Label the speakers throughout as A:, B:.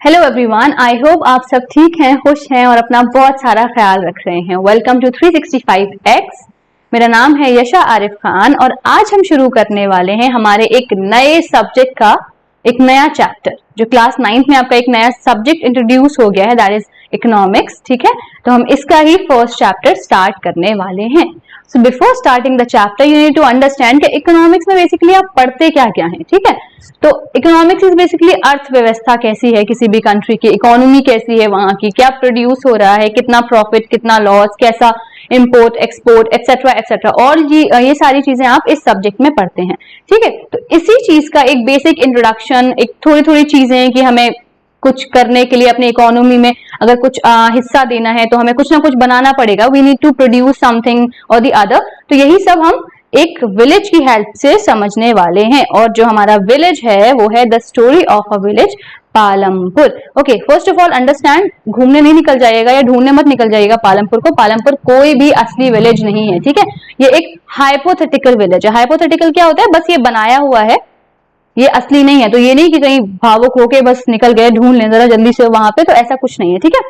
A: Hello everyone, I hope आप सब ठीक हैं, खुश हैं और अपना बहुत सारा ख्याल रख रहे हैं। Welcome to 365x। मेरा नाम है यशा आरिफ खान और आज हम शुरू करने वाले हैं हमारे एक नए सब्जेक्ट का एक नया चैप्टर। जो क्लास 9th में आपका एक नया सब्जेक्ट इंट्रोड्यूस हो गया है, दैट इज इकोनॉमिक्स। ठीक है, तो हम इसका ही फर्स्ट चैप्टर स्टार्ट करने वाले हैं। So before starting the chapter you need to understand कि इकोनॉमिक्स में बेसिकली आप पढ़ते क्या क्या हैं। ठीक है, तो इकोनॉमिक्स इज बेसिकली अर्थव्यवस्था कैसी है किसी भी कंट्री की, इकोनॉमी कैसी है वहां की, क्या प्रोड्यूस हो रहा है, कितना प्रॉफिट, कितना लॉस, कैसा इंपोर्ट एक्सपोर्ट एक्सेट्रा एक्सेट्रा, और ये सारी चीजें आप इस सब्जेक्ट में पढ़ते हैं। ठीक है, तो इसी चीज का एक बेसिक इंट्रोडक्शन, एक थोड़ी थोड़ी चीजें कि हमें कुछ करने के लिए अपने इकोनॉमी में अगर कुछ हिस्सा देना है तो हमें कुछ ना कुछ बनाना पड़ेगा। We need to produce something और द अदर। तो यही सब हम एक विलेज की हेल्प से समझने वाले हैं, और जो हमारा विलेज है वो है the story of a village, Palampur. Okay, first of all understand, घूमने नहीं निकल जाइएगा या ढूंढने मत निकल जाइएगा पालमपुर को। पालमपुर कोई भी असली विलेज नहीं है। ठीक है, ये एक हाइपोथेटिकल विलेज है। हाइपोथेटिकल क्या होता है? बस ये बनाया हुआ है, ये असली नहीं है। तो ये नहीं कि कहीं भावुक होके बस निकल गए ढूंढ लें जरा जल्दी से वहां पे, तो ऐसा कुछ नहीं है। ठीक है,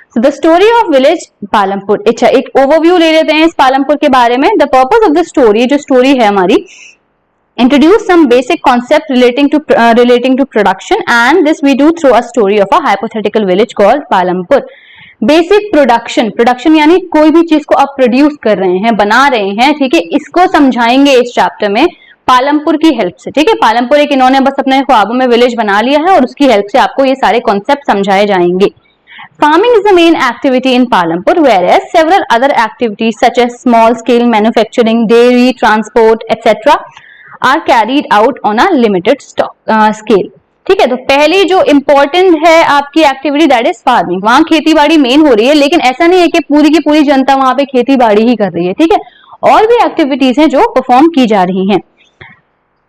A: so the story of village Palampur. अच्छा, एक ओवरव्यू ले लेते हैं इस पालमपुर के बारे में। The purpose of the story, जो स्टोरी है हमारी, introduce some basic concept relating to production, and this we do through a story of a hypothetical village called Palampur. Basic production यानी कोई भी चीज को आप प्रोड्यूस कर रहे हैं, बना रहे हैं। ठीक है, इसको समझाएंगे इस चैप्टर में पालमपुर की हेल्प से। ठीक है, पालमपुर एक इन्होंने बस अपने ख्वाबों में विलेज बना लिया है और उसकी हेल्प से आपको ये सारे कॉन्सेप्ट समझाए जाएंगे। Farming is the main activity in Palampur, whereas several other activities such as small scale manufacturing, dairy, transport, etc. are carried out on a limited scale. ठीक है, तो पहली जो इम्पोर्टेंट है आपकी एक्टिविटी दैट इज फार्मिंग। वहां खेती बाड़ी मेन हो रही है, लेकिन ऐसा नहीं है कि पूरी की पूरी जनता वहां पे खेती बाड़ी ही कर रही है। ठीक है, और भी एक्टिविटीज हैं जो परफॉर्म की जा रही हैं।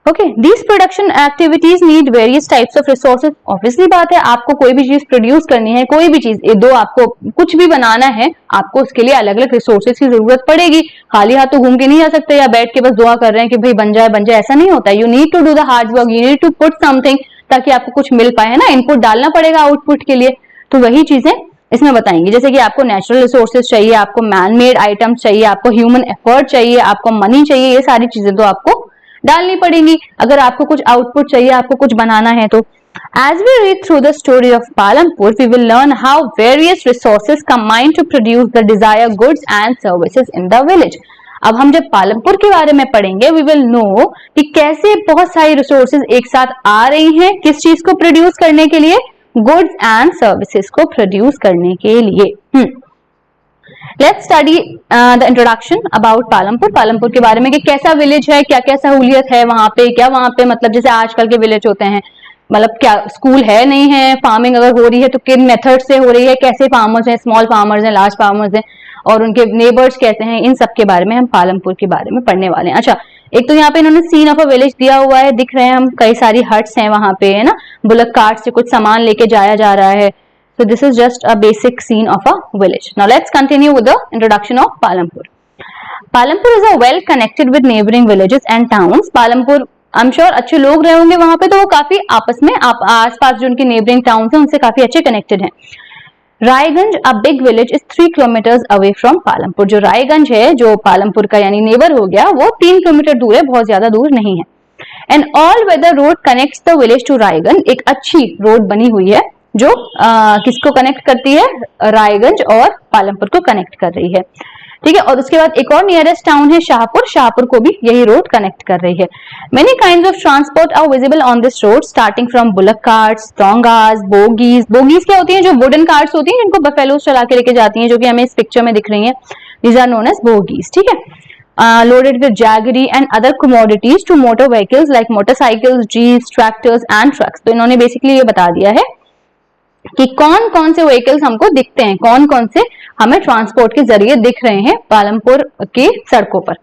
A: Okay, these production activities need various types of resources. Obviously बात है, आपको कोई भी चीज प्रोड्यूस करनी है, कोई भी चीज आपको कुछ भी बनाना है, आपको उसके लिए अलग अलग रिसोर्सेज की जरूरत पड़ेगी। खाली हाथ तो घूम के नहीं जा सकते या बैठ के बस दुआ कर रहे हैं कि भाई बन जाए बन जाए, ऐसा नहीं होता। You need to do the hard work, you need to put something, ताकि आपको कुछ मिल पाए ना। इनपुट डालना पड़ेगा आउटपुट के लिए। तो वही चीजें इसमें बताएंगे, जैसे कि आपको नेचुरल रिसोर्सेज चाहिए, आपको मैन मेड आइटम्स चाहिए, आपको ह्यूमन एफर्ट चाहिए, आपको मनी चाहिए। ये सारी चीजें तो आपको डालनी पड़ेंगी अगर आपको कुछ आउटपुट चाहिए, आपको कुछ बनाना है तो। As we read through the story of Palampur, we will learn how various resources combine to produce the desired goods and services in the village. अब हम जब पालमपुर के बारे में पढ़ेंगे, we will know कि कैसे बहुत सारी रिसोर्सेज एक साथ आ रही हैं किस चीज को प्रोड्यूस करने के लिए, गुड्स एंड सर्विसेज को प्रोड्यूस करने के लिए। Let's study the introduction about Palampur. Palampur के बारे में कि कैसा विलेज है, क्या क्या सहूलियत है वहां पे, क्या वहां पे मतलब जैसे आजकल के विलेज होते हैं, मतलब क्या स्कूल है नहीं है, फार्मिंग अगर हो रही है तो किन मेथड से हो रही है, कैसे फार्मर्स हैं, स्मॉल फार्मर्स हैं, लार्ज फार्मर्स हैं, और उनके नेबर्स कैसे हैं, इन सब के बारे में हम पालमपुर के बारे में पढ़ने वाले हैं। अच्छा, एक तो यहाँ पे इन्होंने सीन ऑफ अ विलेज दिया हुआ है, दिख रहे हैं हम, कई सारी हट्स हैं वहां पे, है ना, बुलक कार्ट से कुछ सामान लेके जाया जा रहा है। So this is just a basic scene of a village. Now let's continue with the introduction of Palampur. Palampur is a well connected with neighboring villages and towns. Palampur, I'm sure अच्छे लोग रहे होंगे वहां पे, तो वो काफी आपस में आसपास जो उनके neighboring towns हैं उनसे काफी अच्छे connected हैं। Raiganj, a big village, is 3 kilometers away from Palampur. जो रायगंज है, जो पालमपुर का यानी नेबर हो गया, वो 3 किलोमीटर दूर है, बहुत ज्यादा दूर नहीं है। An all-weather road connects the village to Raiganj. एक अच्छी रोड बनी हुई है जो किसको कनेक्ट करती है, रायगंज और पालमपुर को कनेक्ट कर रही है। ठीक है, और उसके बाद एक और नियरेस्ट टाउन है शाहपुर, शाहपुर को भी यही रोड कनेक्ट कर रही है। Many kinds of transport are visible on this road, starting from bullock carts, tongas, bogies. Bogies क्या होती हैं? जो वुडन कार्ट्स होती हैं जिनको बफेलोज चला के लेके जाती हैं, जो कि हमें इस पिक्चर में दिख रही हैं। These are known as bogies. ठीक है, loaded with jaggery and other commodities to motor vehicles like motorcycles, jeeps, tractors and trucks. तो इन्होंने बेसिकली ये बता दिया है कि कौन कौन से व्हीकल्स हमको दिखते हैं, कौन कौन से हमें ट्रांसपोर्ट के जरिए दिख रहे हैं पालमपुर की सड़कों पर।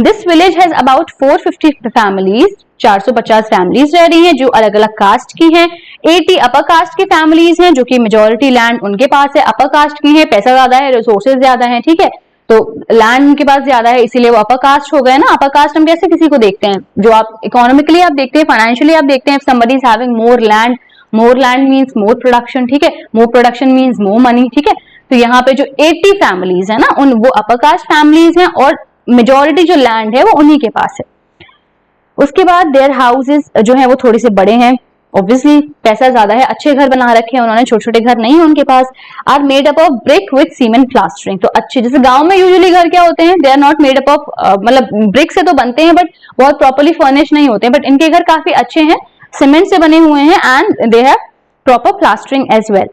A: This village has about 450 families, 450 families रह रही हैं जो अलग अलग कास्ट की हैं। 80 अपर कास्ट की फैमिलीज हैं जो कि मेजोरिटी लैंड उनके पास है, अपर कास्ट की है, पैसा ज्यादा है, रिसोर्सेज ज्यादा है। ठीक है, तो लैंड उनके पास ज्यादा है, इसीलिए वो अपर कास्ट हो गए ना। अपर कास्ट हम कैसे किसी को देखते हैं, जो आप इकोनॉमिकली आप देखते हैं, फाइनेंशियली आप देखते हैं, somebody is having more land more land means more production, ठीक है, मोर प्रोडक्शन मीन्स मोर मनी, ठीक है। तो यहाँ पे जो 80 फैमिलीज है ना, उन वो अपर कास्ट फैमिलीज हैं और मेजोरिटी जो लैंड है वो उन्हीं के पास है। उसके बाद देयर हाउसेस जो है वो थोड़े से बड़े हैं, ऑब्वियसली पैसा ज्यादा है, अच्छे घर बना रखे हैं उन्होंने, छोटे छोटे घर नहीं है उनके पास। Are made up of brick with cement plastering, तो अच्छे, जैसे गांव में यूजुअली घर क्या होते हैं, they are not made up of, मतलब ब्रिक से तो बनते हैं बट बहुत प्रॉपर्ली फर्निश नहीं होते हैं, बट इनके घर काफी अच्छे हैं, सीमेंट से बने हुए हैं and they have proper plastering as well.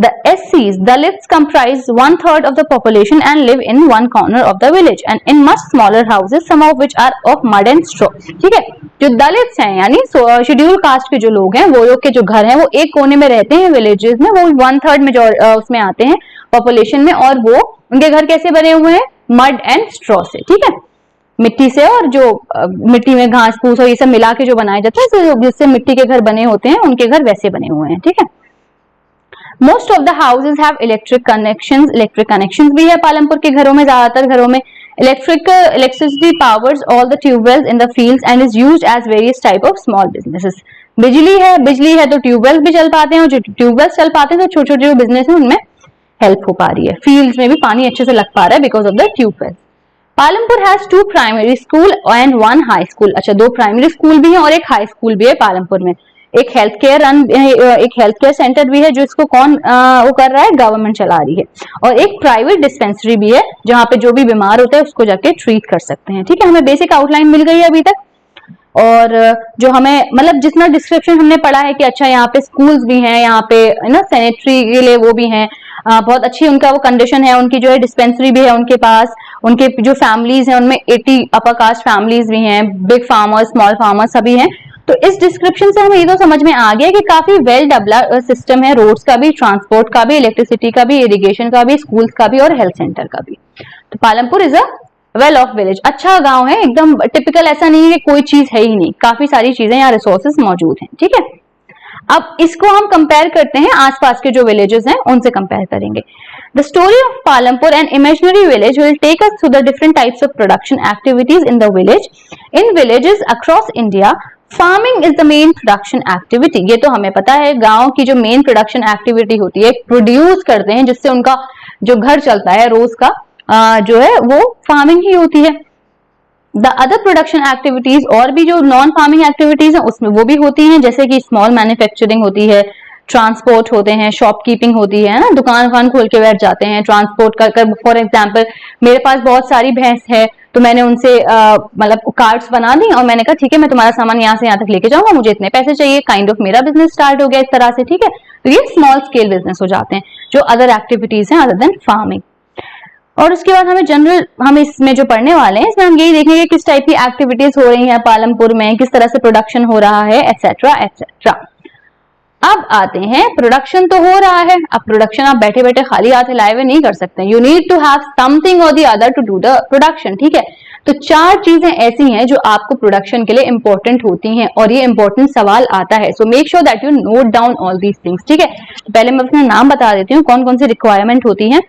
A: The SCs, Dalits, comprise 1/3 of the population and live in one corner of the village and in much smaller houses, some of which are of mud and straw. ठीक है, जो Dalits हैं यानी schedule caste के जो लोग हैं, वो लोग के जो घर हैं वो एक कोने में रहते हैं विलेजेस में, वो 1/3 उसमें आते हैं पॉपुलेशन में, और वो उनके घर कैसे बने हुए हैं, मड एंड स्ट्रॉ से, ठीक है, मिट्टी से, और जो मिट्टी में घास फूस और ये सब मिला के जो बनाए जाते हैं, जिससे मिट्टी के घर बने होते हैं, उनके घर वैसे बने हुए हैं, ठीक है। Most of the houses have electric connections भी है पालमपुर के घरों में, ज्यादातर घरों में electricity powers all the tubewells in the fields and is used as various type of small businesses. बिजली है तो ट्यूबवेल्स भी चल पाते हैं, और जो ट्यूबवेल्स चल पाते हैं तो छोटे छोटे जो बिजनेस है उनमें हेल्प हो पा रही है, फील्ड्स में भी पानी अच्छे से लग पा रहा है because of the tube wells. Palampur has 2 primary school and 1 high school, अच्छा 2 प्राइमरी स्कूल भी है और एक हाई स्कूल भी है पालमपुर में। एक हेल्थ केयर सेंटर भी है, जो इसको कौन वो कर रहा है, गवर्नमेंट चला रही है, और एक प्राइवेट डिस्पेंसरी भी है जहाँ पे जो भी बीमार होता है उसको जाके ट्रीट कर सकते हैं, ठीक है। हमें बेसिक आउटलाइन मिल गई है अभी तक, और जो हमें मतलब जितना डिस्क्रिप्शन हमने पढ़ा है कि अच्छा यहाँ पे स्कूल्स भी हैं, यहाँ पे ना सैनिटरी के लिए वो भी हैं, बहुत अच्छी उनका वो कंडीशन है, उनकी जो है डिस्पेंसरी भी है उनके पास, उनके जो फैमिलीज हैं उनमें 80 अपर कास्ट फैमिलीज भी हैं, बिग फार्मर्स, स्मॉल फार्मर्स सभी हैं। तो इस डिस्क्रिप्शन से हमें ये तो समझ में आ गया कि काफी वेल डेवलप्ड सिस्टम है, रोड्स का भी, ट्रांसपोर्ट का भी, इलेक्ट्रिसिटी का भी, इरिगेशन का भी, स्कूल्स का भी और हेल्थ सेंटर का भी। तो Palampur is a well of village, अच्छा गांव है, एकदम टिपिकल ऐसा नहीं है कि कोई चीज है ही नहीं, काफी सारी चीजें यहाँ रिसोर्सेज मौजूद हैं, ठीक है। अब इसको हम कंपेयर करते हैं आसपास के जो विलेजेस हैं उनसे कंपेयर करेंगे। The story of Palampur an imaginary village will take us through the different types of production activities in the village. In villages across India farming is the main production activity, ये तो हमें पता है, गांव की जो मेन प्रोडक्शन एक्टिविटी होती है, प्रोड्यूस करते हैं जिससे उनका जो घर चलता है रोज का जो है वो फार्मिंग ही होती है। द अदर प्रोडक्शन एक्टिविटीज, और भी जो नॉन फार्मिंग एक्टिविटीज हैं उसमें वो भी होती हैं, जैसे कि स्मॉल मैन्युफैक्चरिंग होती है, ट्रांसपोर्ट होते हैं, शॉपकीपिंग होती है ना, दुकान खोल के बैठ जाते हैं, ट्रांसपोर्ट कर फॉर एग्जांपल मेरे पास बहुत सारी भैंस है तो मैंने उनसे मतलब कार्ड्स बना दी और मैंने कहा ठीक है मैं तुम्हारा सामान यहाँ से यहाँ तक लेके जाऊंगा, मुझे इतने पैसे चाहिए, काइंड ऑफ मेरा बिजनेस स्टार्ट हो गया इस तरह से, ठीक है। तो ये स्मॉल स्केल बिजनेस हो जाते हैं जो अदर एक्टिविटीज हैं अदर देन फार्मिंग। और उसके बाद हमें जनरल, हम इसमें जो पढ़ने वाले हैं इसमें हम यही देखेंगे किस टाइप की एक्टिविटीज हो रही हैं पालमपुर में, किस तरह से प्रोडक्शन हो रहा है, एटसेट्रा एटसेट्रा। अब आते हैं, प्रोडक्शन तो हो रहा है, अब प्रोडक्शन आप बैठे बैठे खाली हाथ हिलाए हुए नहीं कर सकते, you need to have something और the other to do the production, ठीक है। तो 4 चीजें ऐसी हैं जो आपको प्रोडक्शन के लिए इंपॉर्टेंट होती हैं और ये इंपॉर्टेंट सवाल आता है, so make sure that you note down all these things, ठीक है। पहले मैं अपना नाम बता देती हूँ कौन कौन सी रिक्वायरमेंट होती है।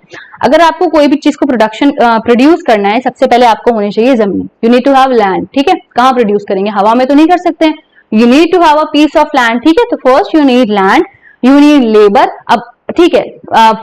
A: अगर आपको कोई भी चीज को प्रोड्यूस करना है, सबसे पहले आपको होनी चाहिए जमीन, you need to have land, ठीक है। कहाँ प्रोड्यूस करेंगे, हवा में तो नहीं कर सकते, you need to have a piece of land, ठीक है। तो first you need land, you need labour. अब ठीक है,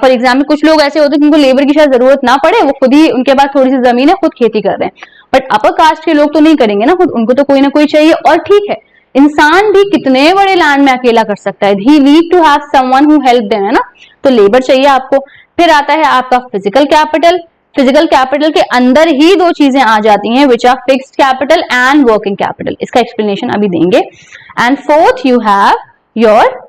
A: फॉर एग्जाम्पल कुछ लोग ऐसे होते हैं जिनको लेबर की शायद जरूरत ना पड़े, वो खुद ही, उनके पास थोड़ी सी जमीन है, खुद खेती कर रहे हैं, बट अपर कास्ट के लोग तो नहीं करेंगे ना खुद, उनको तो कोई ना कोई चाहिए। और ठीक है, इंसान भी कितने बड़े लैंड में अकेला कर सकता है, he need to have someone who help them, है ना, तो लेबर चाहिए आपको। फिर आता है आपका फिजिकल कैपिटल, फिजिकल कैपिटल के अंदर ही 2 चीजें आ जाती हैं which are fixed capital and working capital, इसका एक्सप्लेनेशन अभी देंगे। And fourth you have your,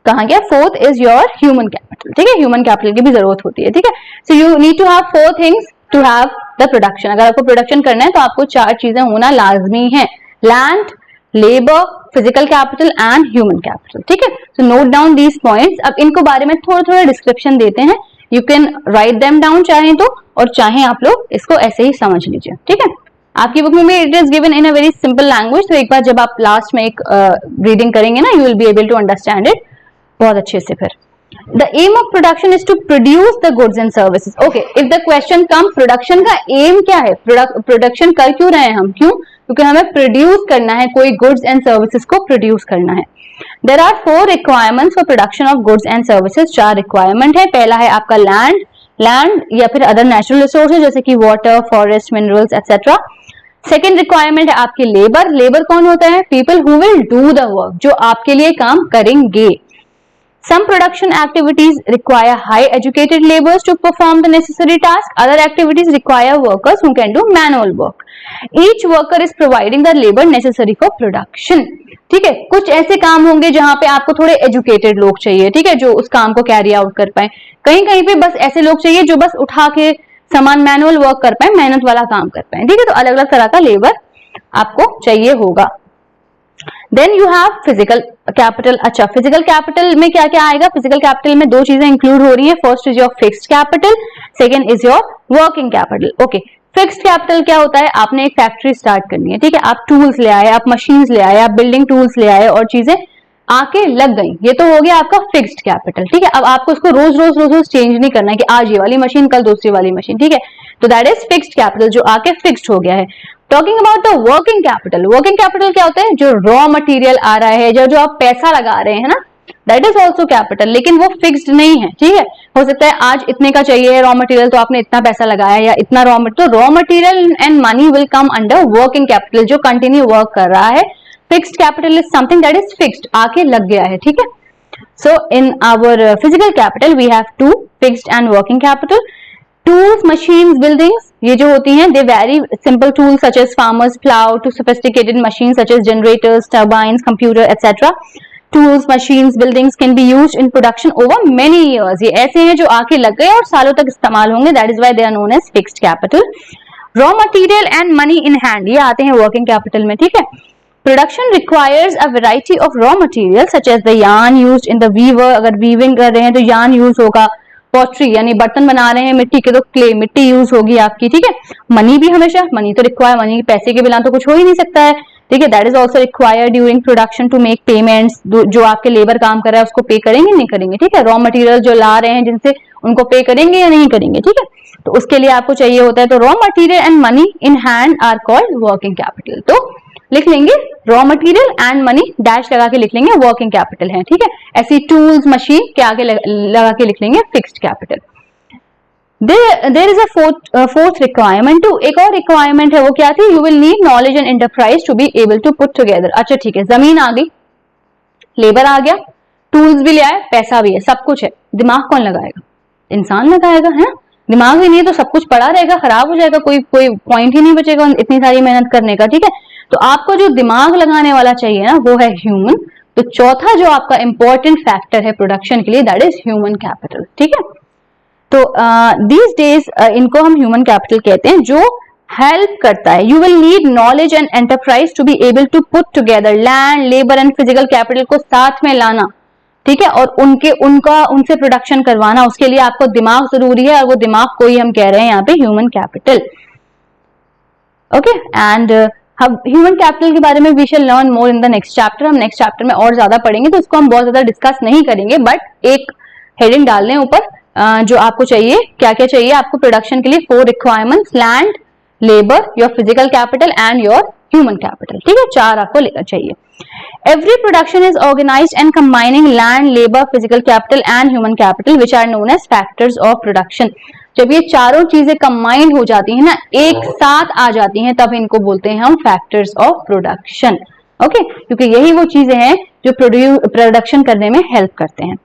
A: कहाँ गया, fourth is your human capital, ठीक है, ह्यूमन कैपिटल की भी जरूरत होती है, ठीक है। So you need to have 4 things to have the production. अगर आपको प्रोडक्शन करना है तो आपको 4 चीजें होना लाजमी है, land, labour, physical capital and human capital, ठीक है। So note down these points. अब इनको बारे में थोड़ा थोड़ा डिस्क्रिप्शन देते हैं, you can write them down चाहें तो, और चाहे आप लोग इसको ऐसे ही समझ लीजिए, ठीक है। आपकी बुक में it is given in a very simple language, तो एक बार जब आप लास्ट में एक रीडिंग करेंगे ना, you will be able to understand it बहुत अच्छे से। फिर the aim of production is to produce the goods and services. Okay, if the question come, production का एम क्या है, प्रोडक्शन कर क्यों रहे हैं हम, क्यों, क्योंकि हमें प्रोड्यूस करना है, कोई गुड्स एंड सर्विसेज को प्रोड्यूस करना है। There are 4 requirements for production of goods and services. 4 requirement है। पहला है आपका लैंड या फिर अदर नेचुरल रिसोर्सेज जैसे कि water, forest, minerals etcetera. Second requirement है आपकी लेबर कौन होता है? People who will do the work, जो आपके लिए काम करेंगे। Some production activities require high educated laborers to perform the necessary task. Other activities require workers who can do manual work. Each worker is providing the labor necessary for production. ठीक है, कुछ ऐसे काम होंगे जहां पे आपको थोड़े एजुकेटेड लोग चाहिए, ठीक है, जो उस काम को कैरी आउट कर पाए। कहीं कहीं पे बस ऐसे लोग चाहिए जो बस उठा के सामान मैनुअल वर्क कर पाए, मेहनत वाला काम कर पाए, ठीक है। तो अलग अलग तरह का लेबर आपको चाहिए होगा। Then you have physical capital. अच्छा, फिजिकल कैपिटल में क्या क्या आएगा? फिजिकल कैपिटल में 2 चीजें इंक्लूड हो रही है। First is your fixed capital, second is your working capital. Okay, fixed capital क्या होता है? आपने एक फैक्ट्री स्टार्ट करनी है, ठीक है, आप टूल्स ले आए, आप मशीन्स ले आए, आप बिल्डिंग टूल्स ले आए और चीजें आके लग गई, ये तो हो गया आपका फिक्स्ड कैपिटल, ठीक है। अब आपको उसको रोज रोज चेंज नहीं करना है कि आज ये वाली मशीन कल दूसरी वाली मशीन, ठीक है। तो दैट इज फिक्स्ड कैपिटल, जो आके फिक्स्ड हो गया है। Talking about the working capital. Working capital क्या होता है? जो रॉ मटेरियल आ रहा है, जो आप पैसा लगा रहे हैं ना, दैट इज ऑल्सो कैपिटल, लेकिन वो फिक्स्ड नहीं है, ठीक है। हो सकता है आज इतने का चाहिए रॉ मटेरियल, तो आपने इतना पैसा लगाया या इतना रॉ मटेरियल, तो raw material and money will come under working capital, जो कंटिन्यू वर्क कर रहा है। Fixed capital is something that is fixed, आके लग गया है, ठीक है। So in our physical capital we have 2 fixed and working capital. Tools, machines, buildings, ये जो होती हैं, they very simple tools such as farmers plough to sophisticated machines such as generators, turbines, computer etcetera. Tools, machines, buildings can be used in production over many years. ये ऐसे हैं जो आके लग गए और सालों तक इस्तेमाल होंगे, that is why they are known as fixed capital. Raw material and money in hand, ये आते हैं वर्किंग कैपिटल में, ठीक है। Production requires a variety of raw materials such as the yarn used in the weaver, अगर weaving कर रहे हैं तो yarn यूज होगा। पॉटरी यानी बर्तन बना रहे हैं मिट्टी के, तो क्ले, मिट्टी यूज होगी आपकी, ठीक है। मनी भी हमेशा, मनी तो रिक्वायर, मनी पैसे के बिना तो कुछ हो ही नहीं सकता है, ठीक है। That is also required during production to make payments. जो आपके लेबर काम कर रहा है उसको पे करेंगे नहीं करेंगे, ठीक है। रॉ मटेरियल जो ला रहे हैं जिनसे, उनको पे करेंगे या नहीं करेंगे, ठीक है। तो उसके लिए आपको चाहिए होता है। तो raw material and money in hand are called working capital. तो लिख लेंगे raw material and money, dash लगा के लिख लेंगे वर्किंग कैपिटल है, ठीक है। ऐसी टूल्स, मशीन के आगे लगा के लिख लेंगे fixed capital. There is a fourth requirement too, एक और रिक्वायरमेंट है, वो क्या थी? You will need knowledge and enterprise to be able to put together. अच्छा ठीक है, जमीन आ गई, लेबर आ गया, टूल्स भी ले आए, पैसा भी है, सब कुछ है, दिमाग कौन लगाएगा? इंसान लगाएगा, है ना। दिमाग ही नहीं है तो सब कुछ पड़ा रहेगा, खराब हो जाएगा, कोई पॉइंट ही नहीं बचेगा इतनी सारी मेहनत करने का, ठीक है। तो आपको जो दिमाग लगाने वाला चाहिए ना, वो है ह्यूमन। तो चौथा जो आपका इंपॉर्टेंट फैक्टर है प्रोडक्शन के लिए, दैट इज ह्यूमन कैपिटल, ठीक है। तो दीज डेज इनको हम ह्यूमन कैपिटल कहते हैं, जो हेल्प करता है। You will need knowledge and enterprise to be able to put together land, labour and physical capital को साथ में लाना, ठीक है, और उनसे प्रोडक्शन करवाना। उसके लिए आपको दिमाग जरूरी है, और वो दिमाग को ही हम कह रहे हैं यहाँ पे ह्यूमन कैपिटल। ओके, एंड हम ह्यूमन कैपिटल के बारे में we shall learn more in the next chapter. हम नेक्स्ट चैप्टर में और ज्यादा पढ़ेंगे, तो उसको हम बहुत ज्यादा डिस्कस नहीं करेंगे, बट एक हेडिंग डाल लें ऊपर, जो आपको चाहिए, क्या क्या चाहिए आपको प्रोडक्शन के लिए। 4 requirements, land, labour, your physical capital and your human capital, ठीक है। 4 आपको लेना चाहिए। Every production is organized and combining land, labor, physical capital and human capital, which are known as factors of production. जब ये चारों चीजें कंबाइंड हो जाती हैं ना, एक साथ आ जाती हैं, तब इनको बोलते हैं हम फैक्टर्स ऑफ प्रोडक्शन। ओके, क्योंकि यही वो चीजें हैं जो प्रोडक्शन करने में हेल्प करते हैं।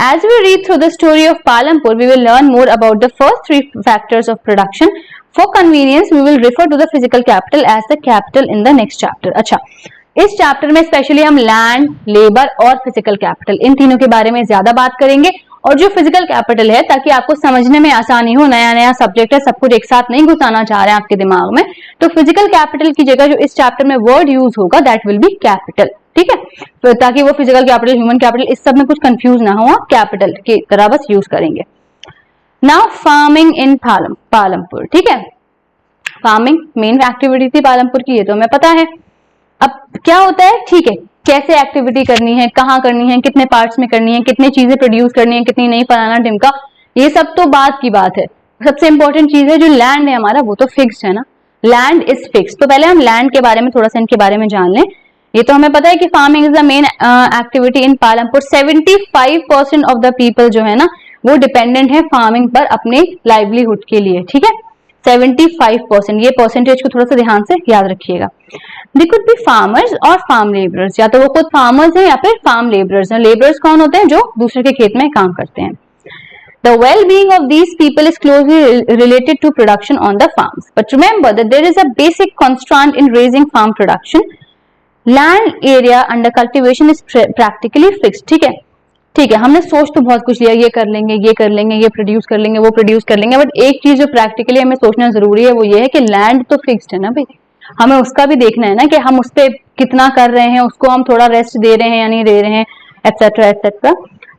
A: As we read through the story of Palampur, we will learn more about the first 3 factors of production. For convenience, we will refer to the physical capital as the capital in the next chapter. अच्छा, इस chapter में specially हम land, labour और physical capital, इन तीनों के बारे में ज्यादा बात करेंगे। और जो फिजिकल कैपिटल है, ताकि आपको समझने में आसानी हो, नया नया सब्जेक्ट है, सब कुछ एक साथ नहीं घुसाना चाह रहे हैं आपके दिमाग में, तो फिजिकल कैपिटल की जगह जो इस चैप्टर में वर्ड यूज होगा, दैट विल बी कैपिटल, ठीक है। तो ताकि वो फिजिकल कैपिटल, ह्यूमन कैपिटल, इस सब में कुछ कंफ्यूज ना हो, कैपिटल की तरह बस यूज करेंगे। नाउ फार्मिंग इन पालमपुर, ठीक है। फार्मिंग मेन एक्टिविटी थी पालमपुर की, ये तो हमें पता है। अब क्या होता है, ठीक है, कैसे एक्टिविटी करनी है, कहाँ करनी है, कितने पार्ट्स में करनी है, कितनी चीजें प्रोड्यूस करनी है, कितनी नहीं, फलाना ढिमका, ये सब तो बात की बात है। सबसे इंपॉर्टेंट चीज है जो लैंड है हमारा, वो तो फिक्स्ड है ना। Land is fix. तो पहले हम लैंड के बारे में थोड़ा सा इनके बारे में जान लें। ये तो हमें पता है कि farming is the main activity in Palampur. 75% of the people जो है ना वो डिपेंडेंट है फार्मिंग पर अपने लाइवलीहुड के लिए, ठीक है। 75%, ये परसेंटेज को थोड़ा सा ध्यान से याद रखिएगा। दे कुड बी फार्मर्स और फार्म लेबरर्स, या तो वो खुद फार्मर्स हैं या फिर फार्म लेबरर्स हैं। लेबरर्स कौन होते हैं? जो दूसरे के खेत में काम करते हैं। The well-being of these people is closely related to production on the farms. But remember that there is a basic constraint in raising farm production. Land area under cultivation is practically fixed. ठीक है, ठीक है, हमने सोच तो बहुत कुछ लिया, ये कर लेंगे, ये कर लेंगे, ये प्रोड्यूस कर लेंगे, वो प्रोड्यूस कर लेंगे, बट एक चीज जो प्रैक्टिकली हमें सोचना जरूरी है वो ये है कि लैंड तो फिक्स्ड है ना भाई, हमें उसका भी देखना है ना कि हम उस पर कितना कर रहे हैं, उसको हम थोड़ा रेस्ट दे रहे हैं या नहीं दे रहे हैं, एटसेट्रा एटसेट्रा।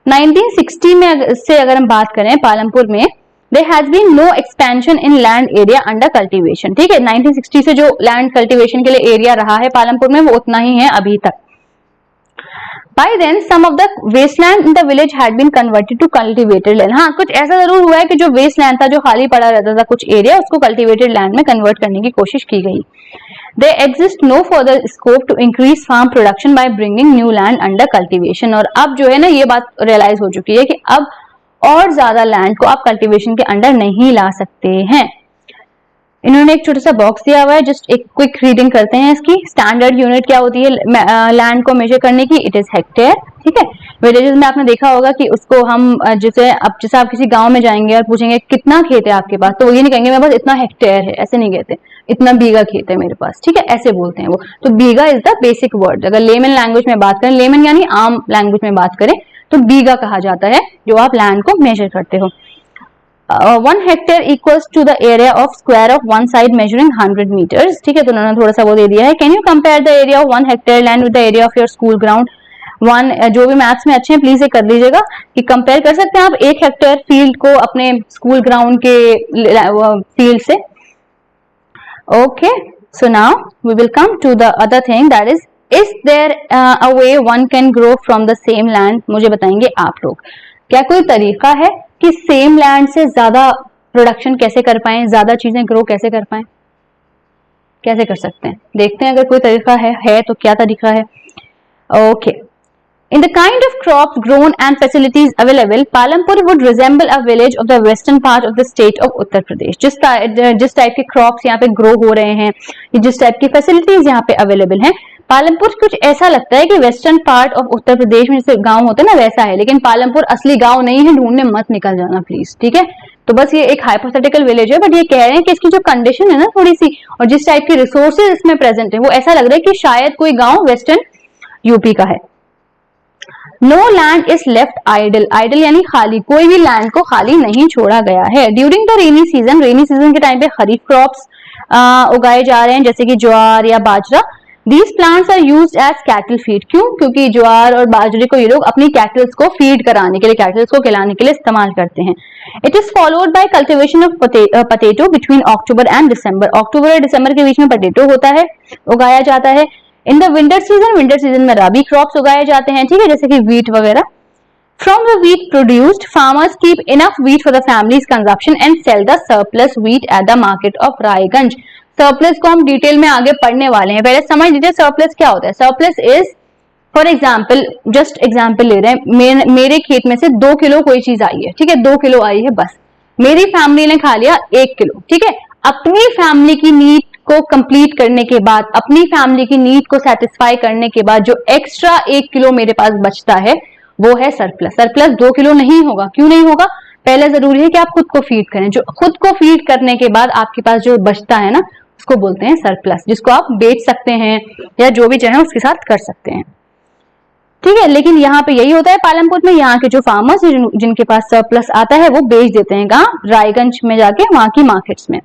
A: 1960 में से अगर हम बात करें पालमपुर में, there has been no expansion in land area under cultivation। ठीक है, 1960 से जो लैंड कल्टीवेशन के लिए एरिया रहा है पालमपुर में वो उतना ही है अभी तक। By then, some of the wasteland in the village had been converted to cultivated land। हाँ, कुछ ऐसा जरूर हुआ है कि जो वेस्टलैंड था, जो खाली पड़ा रहता था कुछ एरिया, उसको कल्टीवेटेड लैंड में कन्वर्ट करने की कोशिश की गई। There exists no further scope to increase farm production by bringing new land under cultivation। और अब जो है ना ये बात रियलाइज हो चुकी है कि अब और ज्यादा लैंड को आप कल्टीवेशन के अंडर नहीं ला सकते हैं। इन्होंने एक छोटा सा बॉक्स दिया हुआ है, जस्ट एक क्विक रीडिंग करते हैं इसकी। स्टैंडर्ड यूनिट क्या होती है लैंड को मेजर करने की? It is hectare. ठीक है, विलेजेस में आपने देखा होगा कि उसको हम जैसे आप किसी गांव में जाएंगे और पूछेंगे कितना खेत है आपके पास, तो वो ये नहीं कहेंगे मेरे पास इतना हेक्टेयर है, ऐसे नहीं कहते, इतना बीघा खेत है मेरे पास, ठीक है, ऐसे बोलते हैं वो। तो बीघा इज द बेसिक वर्ड। अगर लेमन लैंग्वेज में बात करें, लेमन यानी आम लैंग्वेज में बात करें, तो बीघा कहा जाता है जो आप लैंड को मेजर करते हो। 1 hectare equals to the area of square of one side measuring 100 meters। ठीक है, तो उन्होंने थोड़ा सा वो दे दिया है। Can you compare the area of 1 hectare land with the area of your school ground? जो भी मैथ्स में अच्छे हैं प्लीज ये कर लीजिएगा कि कंपेयर कर सकते हैं आप 1 हेक्टेयर फील्ड को अपने स्कूल ग्राउंड के फील्ड से। Okay, so now we will come to the other thing, that is there a way one can grow from the same land? मुझे बताएंगे आप लोग, क्या कोई तरीका है कि सेम लैंड से ज्यादा प्रोडक्शन कैसे कर पाएं, ज्यादा चीजें ग्रो कैसे कर पाएं? कैसे कर सकते हैं, देखते हैं अगर कोई तरीका है तो क्या तरीका है। Okay, in the kind of crops grown and facilities available, Palampur would resemble a village of the western part of the state of Uttar Pradesh। जिस टाइप के क्रॉप्स यहाँ पे ग्रो हो रहे हैं, जिस टाइप की फैसिलिटीज यहाँ पे अवेलेबल हैं, पालमपुर कुछ ऐसा लगता है कि western part of Uttar Pradesh में जैसे गांव होते हैं ना वैसा है, लेकिन पालमपुर असली गांव नहीं है, ढूंढने मत निकल जाना प्लीज, ठीक है। तो बस ये एक हाइपोथेटिकल विलेज है, बट ये कह रहे हैं कि इसकी जो कंडीशन है ना थोड़ी सी, और जिस टाइप के रिसोर्सेज इसमें प्रेजेंट है, वो ऐसा लग रहा है कि शायद कोई गांव वेस्टर्न यूपी का है। No land is left idle. Idle यानी खाली, कोई भी लैंड को खाली नहीं छोड़ा गया है। ड्यूरिंग द रेनी सीजन के टाइम पे खरीफ क्रॉप्स उगाए जा रहे हैं, जैसे कि ज्वार या बाजरा। These plants are used as cattle feed। क्यों? क्योंकि ज्वार और बाजरे को ये लोग अपनी कैटल्स को फीड कराने के लिए, कैटल्स को खिलाने के लिए इस्तेमाल करते हैं। It is followed by cultivation of potato between October and December. अक्टूबर और दिसंबर के बीच में पोटैटो होता है, उगाया जाता है। इन द विंटर सीजन में रबी क्रॉप्स उगाए जाते हैं, ठीक है, जैसे कि व्हीट वगैरह। From the wheat produced, farmers keep enough wheat for the family's consumption and sell the surplus wheat at the market of Raiganj. Surplus को हम डिटेल में आगे पढ़ने वाले हैं, पहले समझ लीजिए सरप्लस क्या होता है। Surplus is, for example, just example ले रहे हैं, मेरे खेत में से 2 किलो कोई चीज आई है, ठीक है, 2 किलो आई है, बस मेरी फैमिली ने खा लिया 1 किलो, ठीक है। अपनी फैमिली की नीड को कंप्लीट करने के बाद, अपनी फैमिली की नीड को सेटिस्फाई करने के बाद जो एक्स्ट्रा 1 किलो मेरे पास बचता है वो है सरप्लस। सरप्लस 2 किलो नहीं होगा। क्यों नहीं होगा? पहले जरूरी है कि आप खुद को फीड करें। जो खुद को फीड करने के बाद आपके पास जो बचता है ना, उसको बोलते हैं सरप्लस, जिसको आप बेच सकते हैं या जो भी चाहे उसके साथ कर सकते हैं, ठीक है। लेकिन यहाँ पे यही होता है पालमपुर में, यहाँ के जो फार्मर्स हैं जिनके पास सरप्लस आता है वो बेच देते हैं कहाँ? रायगंज में जाके, वहां की मार्केट्स में।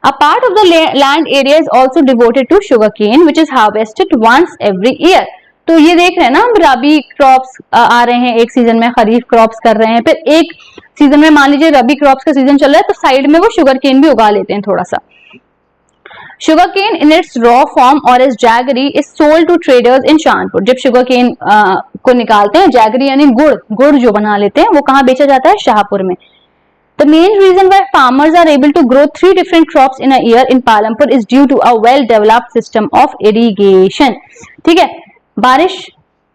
A: A part of the land area is also devoted to sugarcane, which is harvested once every year। तो ये देख रहे हैं ना, हम रबी क्रॉप्स आ रहे हैं एक सीजन में, खरीफ क्रॉप्स कर रहे हैं, फिर एक सीजन में मान लीजिए रबी क्रॉप्स का सीजन चल रहा है तो साइड में वो शुगर केन भी उगा लेते हैं थोड़ा सा। Sugar cane in its raw form or is jaggery is sold to traders in Shahpur. जब शुगर केन को निकालते हैं, जैगरी यानी गुड़ जो बना लेते हैं, वो कहाँ बेचा जाता है? शाहपुर में। The main reason why farmers are able to grow 3 different crops in a year in Palampur is due to a well-developed system of irrigation. ठीक है, बारिश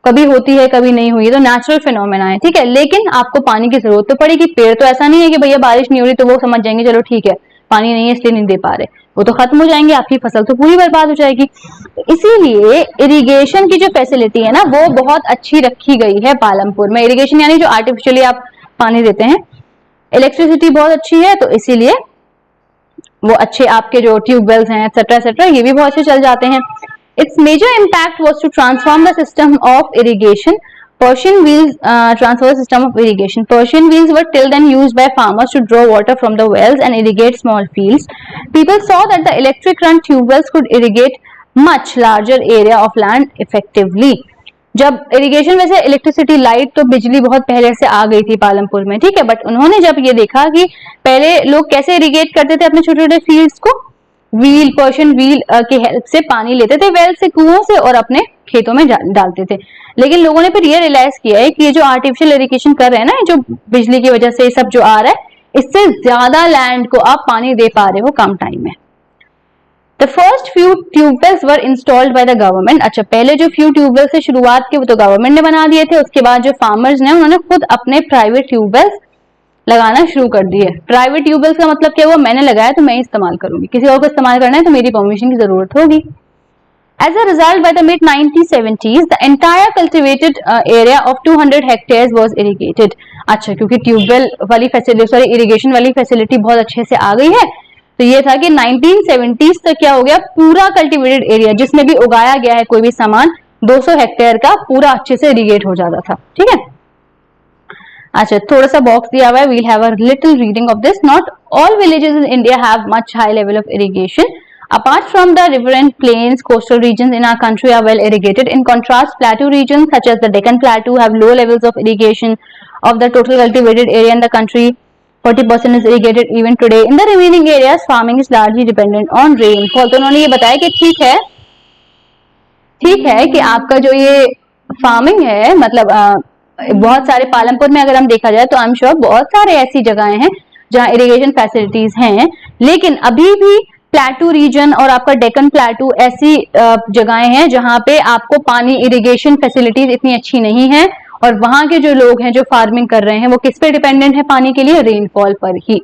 A: कभी होती है कभी नहीं हुई, तो नेचुरल फिनोमेना है, ठीक है, लेकिन आपको पानी की जरूरत तो पड़ेगी। पेड़ तो ऐसा नहीं है कि भैया बारिश नहीं हो रही तो वो समझ जाएंगे चलो ठीक है पानी नहीं है इसलिए नहीं दे पा रहे, वो तो खत्म हो जाएंगे, आपकी फसल तो पूरी बर्बाद हो जाएगी। तो इसीलिए इरिगेशन की जो फैसिलिटी है ना वो बहुत अच्छी रखी गई है पालमपुर में। इरिगेशन यानी जो आर्टिफिशियली आप पानी देते हैं, इलेक्ट्रिसिटी बहुत अच्छी है तो इसीलिए वो अच्छे आपके जो ट्यूबवेल्स हैं एक्सेट्रा एक्सेट्रा ये भी बहुत अच्छे चल जाते हैं। Its major impact was to transform the system of irrigation. Persian wheels transfer the system of irrigation. Persian wheels were till then used by farmers to draw water from the wells and irrigate small fields. People saw that the electric run tube wells could irrigate much larger area of land effectively. जब irrigation वैसे electricity light तो बिजली बहुत पहले से आ गई थी पालमपुर में, ठीक है, बट उन्होंने जब ये देखा कि पहले लोग कैसे इरिगेट करते थे अपने छोटे छोटे फील्ड्स को, व्हील, पर्शियन व्हील की हेल्प से पानी लेते थे वेल से, कुओं से, और अपने खेतों में डालते थे। लेकिन लोगों ने फिर ये रियलाइज किया है कि ये जो आर्टिफिशियल इरिगेशन कर रहे हैं ना, जो बिजली की वजह से सब जो आ रहा है, इससे ज्यादा लैंड को आप पानी दे पा रहे हो कम टाइम में। The first few tubewells were installed by the government. अच्छा, पहले जो few tubewells से शुरुआत की वो तो गवर्नमेंट ने बना दिए थे, उसके बाद जो फार्मर्स ने उन्होंने खुद अपने प्राइवेट ट्यूबवेल्स लगाना शुरू कर दिए। प्राइवेट ट्यूबवेल्स का मतलब क्या हुआ, मैंने लगाया तो मैं इस्तेमाल करूंगी, किसी और को इस्तेमाल करना है तो मेरी परमिशन की जरूरत होगी। As a result, by the mid 1970s, the entire cultivated area of 200 hectares was irrigated. अच्छा, क्योंकि ट्यूबवेल वाली फैसिलिटी, सॉरी इरिगेशन वाली फैसिलिटी बहुत अच्छे से आ गई है, तो ये था कि 1970s तक क्या हो गया, पूरा कल्टीवेटेड एरिया जिसमें भी उगाया गया है कोई भी सामान 200 हेक्टेयर का पूरा अच्छे से इरिगेट हो जाता था, ठीक है। अच्छा, थोड़ा सा बॉक्स दिया हुआ है, we'll have a little reading of this. Not all villages in India have much high level of irrigation. Apart from the riverine plains, coastal regions in our country are well irrigated. In contrast, plateau regions such as the Deccan Plateau have low levels of irrigation. Of the total cultivated area in the country, 40% is irrigated even today. In the remaining areas, farming is largely dependent on rainfall. तो उन्होंने ये बताया कि ठीक है कि आपका जो ये फार्मिंग है, मतलब बहुत सारे पालमपुर में अगर हम देखा जाए तो आई एम श्योर बहुत सारे ऐसी जगहें हैं जहाँ इरिगेशन फैसिलिटीज हैं, लेकिन अभी भी प्लेटू रीजन और आपका डेक्कन प्लेटू ऐसी जगहें हैं जहाँ पे आपको पानी इरिगेशन फैसिलिटीज इतनी अच्छी नहीं है, और वहां के जो लोग हैं जो फार्मिंग कर रहे हैं वो किस पे डिपेंडेंट है पानी के लिए, रेनफॉल पर ही,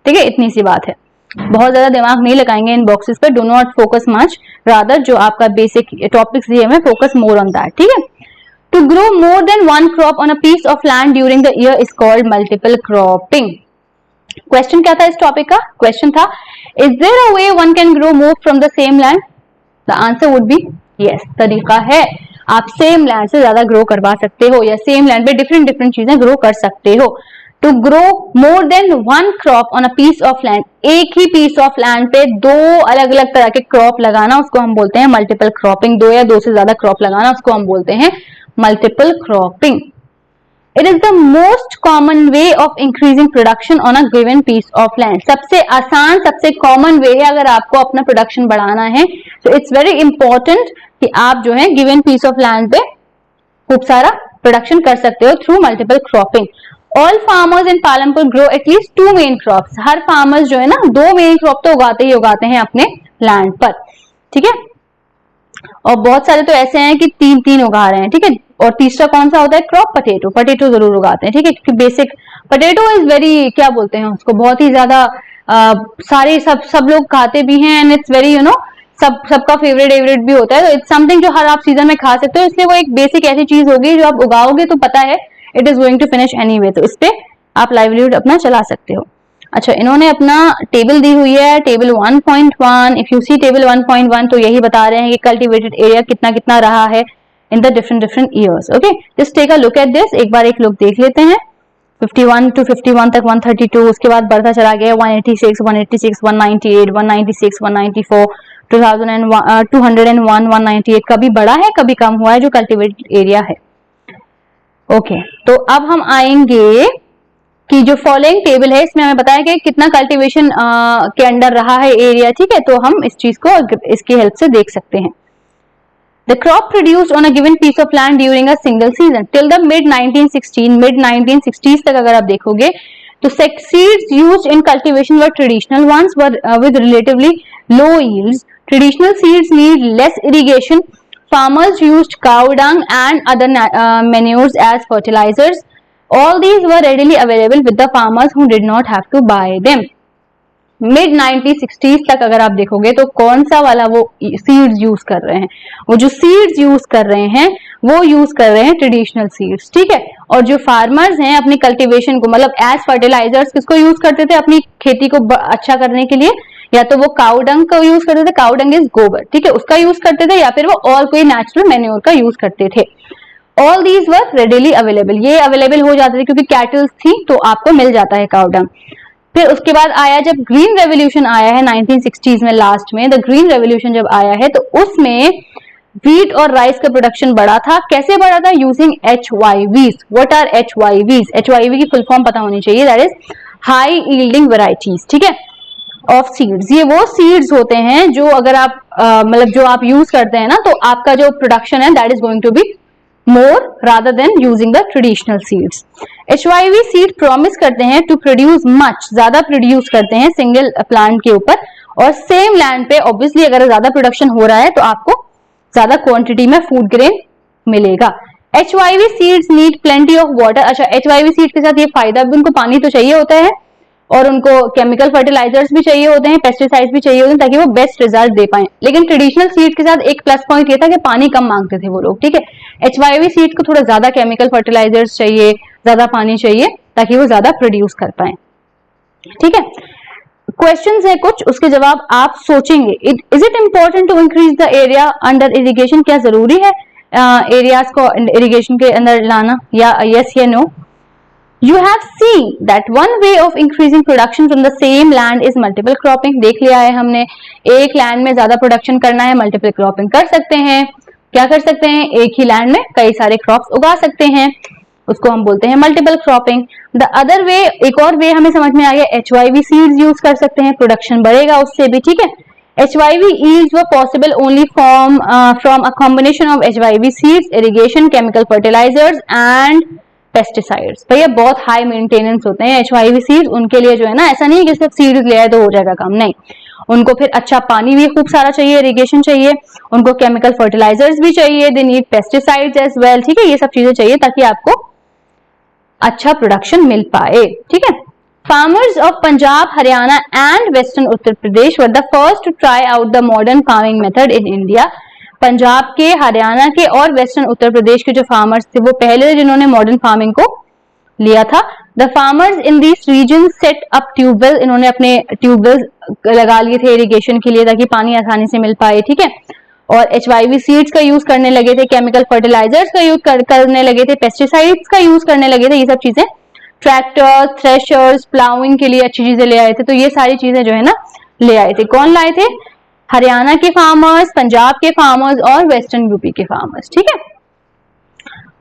A: ठीक है, इतनी सी बात है। बहुत ज्यादा दिमाग नहीं लगाएंगे इन बॉक्सेस पर, do not focus much, rather जो आपका बेसिक टॉपिक्स दिए हैं फोकस मोर ऑन दैट, ठीक है। To grow more than one crop on a piece of land during the year is called multiple cropping. Question क्या था इस टॉपिक का? Question था, is there a way one can grow more from the same land? The answer would be yes. तरीका है, आप same land से ज्यादा ग्रो करवा सकते हो या सेम लैंड पे डिफरेंट चीजें ग्रो कर सकते हो। To grow more than one crop on a piece of land, एक ही पीस ऑफ लैंड पे दो अलग अलग तरह के क्रॉप लगाना उसको हम बोलते हैं मल्टीपल क्रॉपिंग। दो या दो से ज्यादा क्रॉप लगाना उसको हम बोलते हैं multiple cropping. It is the most common way of increasing production on a given piece of land. सबसे आसान, सबसे कॉमन वे है अगर आपको अपना प्रोडक्शन बढ़ाना है, तो इट्स वेरी इंपॉर्टेंट कि आप जो है गिवन पीस ऑफ लैंड पे खूब सारा प्रोडक्शन कर सकते हो through multiple cropping. All farmers in Palampur grow at least 2 main crops. Her farmers जो है ना 2 मेन क्रॉप तो उगाते ही उगाते हैं अपने लैंड पर, ठीक है, और बहुत सारे तो ऐसे हैं कि 3 उगा रहे हैं, ठीक है। और तीसरा कौन सा होता है, क्रॉप पटेटो, पटेटो जरूर उगाते हैं, ठीक है, क्योंकि बेसिक पटेटो इज वेरी, क्या बोलते हैं उसको, बहुत ही ज्यादा सारे सब लोग खाते भी हैं, एंड इट्स वेरी सबका फेवरेट भी होता है, तो इट्स समथिंग जो हर आप सीजन में खा सकते हो, इसलिए वो एक बेसिक ऐसी चीज होगी जो आप उगाओगे तो पता है it is going to finish anyway, तो इस पे आप लाइवलीहुड अपना चला सकते हो। अच्छा, इन्होंने अपना टेबल दी हुई है, table 1.1। If you see table 1.1 तो यही बता रहे हैं कि कल्टीवेटेड एरिया कितना रहा है in the different years. Okay, just take a look at this, एक बार एक लुक देख लेते हैं। 51 to 51 तक 132, उसके बाद बढ़ता चला गया 186, 198, 196, 194, 2001, 201, 198, कभी बढ़ा है कभी कम हुआ है जो कल्टीवेटेड एरिया है। ओके, तो अब हम आएंगे कि जो फॉलोइंग टेबल है इसमें हमें बताया कि कितना कल्टीवेशन के अंडर रहा है एरिया, ठीक है, तो हम इस चीज को इसकी हेल्प से देख सकते हैं। The crop produced on a given piece of land during a single season till the mid 1960s तक अगर आप देखोगे, तो seeds used in cultivation were traditional ones with relatively low yields. Traditional seeds need less irrigation. Farmers used cow dung and other manures as fertilizers. All these were readily available with the farmers who did not have to buy them. Mid 1960s तक अगर आप देखोगे तो कौन सा वाला वो seeds use कर रहे हैं, वो जो सीड्स यूज कर रहे हैं वो यूज कर रहे हैं ट्रेडिशनल सीड्स, ठीक है। और जो फार्मर्स हैं अपनी कल्टीवेशन को मतलब एज फर्टिलाइजर्स किसको यूज करते थे अपनी खेती को अच्छा करने के लिए, या तो वो काउ डंग का यूज करते थे, काउ डंग इज गोबर, ठीक है, उसका यूज करते थे, या फिर वो और कोई नेचुरल मैन्योर का यूज करते थे। All these were readily available, ये अवेलेबल हो जाते थे क्योंकि कैटल्स थी तो आपको मिल जाता है काउ डंग। फिर उसके बाद आया जब ग्रीन रेवोल्यूशन आया है 1960s में, लास्ट में द ग्रीन रेवोल्यूशन जब आया है तो उसमें व्हीट और राइस का प्रोडक्शन बढ़ा था। कैसे बढ़ा था? Using HYVs। What are HYVs? HYV की फुल फॉर्म पता होनी चाहिए, that is high yielding varieties, ठीक है, ऑफ सीड्स। ये वो सीड्स होते हैं जो अगर आप मतलब जो आप यूज करते हैं ना तो आपका जो प्रोडक्शन है that is going to be more rather than using the traditional seeds. HYV seed promise करते हैं टू प्रोड्यूस मच, ज्यादा प्रोड्यूस करते हैं सिंगल प्लांट के ऊपर, और सेम लैंड पे ऑब्वियसली अगर ज्यादा प्रोडक्शन हो रहा है तो आपको ज्यादा क्वांटिटी में फूड ग्रेन मिलेगा। HYV seeds need plenty of water. अच्छा, HYV सीड के साथ ये फायदा भी, उनको पानी तो चाहिए होता है और उनको केमिकल फर्टिलाइजर्स भी चाहिए होते हैं, पेस्टिसाइड्स भी चाहिए होते हैं ताकि वो बेस्ट रिजल्ट दे पाए। लेकिन ट्रेडिशनल सीड के साथ एक प्लस पॉइंट ये था कि पानी कम मांगते थे वो लोग, ठीक है। HYV सीड को थोड़ा ज्यादा केमिकल फर्टिलाइजर्स चाहिए, ज्यादा पानी चाहिए ताकि वो ज्यादा प्रोड्यूस कर पाए, ठीक है। क्वेश्चंस है कुछ, उसके जवाब आप सोचेंगे। Is it important to increase the area under irrigation? क्या जरूरी है एरियाज को इरिगेशन के अंदर लाना, या यस या no? You have seen that one way of increasing production from the same land is multiple cropping. देख लिया है हमने, एक लैंड में ज्यादा प्रोडक्शन करना है, मल्टीपल क्रॉपिंग कर सकते हैं। क्या कर सकते हैं? एक ही लैंड में कई सारे क्रॉप्स उगा सकते हैं, उसको हम बोलते हैं multiple cropping. The other way, एक और वे हमें समझ में आ गया, HYV सीड्स यूज कर सकते हैं, प्रोडक्शन बढ़ेगा उससे भी, ठीक है। HYV yields were possible only from a combination of HYV seeds, irrigation, chemical fertilizers and pesticides. भैया बहुत हाई मेंटेनेंस होते हैं HYV सीड्स, उनके लिए जो है ना, ऐसा नहीं है कि सिर्फ सीड्स ले आए तो हो जाएगा काम, नहीं, उनको फिर अच्छा पानी भी खूब सारा चाहिए, इरिगेशन चाहिए, उनको केमिकल फर्टिलाइजर्स भी चाहिए, they need pesticides as well, ठीक है, ये सब चीजें चाहिए ताकि आपको अच्छा प्रोडक्शन मिल पाए, ठीक है। Farmers of Punjab, Haryana and western Uttar Pradesh were the first to try out the modern farming method in India. Punjab के, हरियाणा के और वेस्टर्न उत्तर प्रदेश के जो फार्मर्स थे वो पहले जिन्होंने मॉडर्न फार्मिंग को लिया था। The farmers in this region set up tubewell, इन्होंने अपने ट्यूबवेल लगा लिए थे इरिगेशन के लिए ताकि पानी आसानी से मिल पाए, ठीक है। और HYV सीड्स का यूज करने लगे थे, केमिकल फर्टिलाइजर्स का यूज करने लगे थे, पेस्टिसाइड्स का यूज करने लगे थे, ये सब चीजें, ट्रैक्टर्स, थ्रेशर्स, प्लाउइंग के लिए अच्छी चीजें ले आए थे। तो ये सारी चीजें जो है ना ले आए थे। कौन लाए थे? हरियाणा के फार्मर्स, पंजाब के फार्मर्स और वेस्टर्न यूपी के फार्मर्स, ठीक है।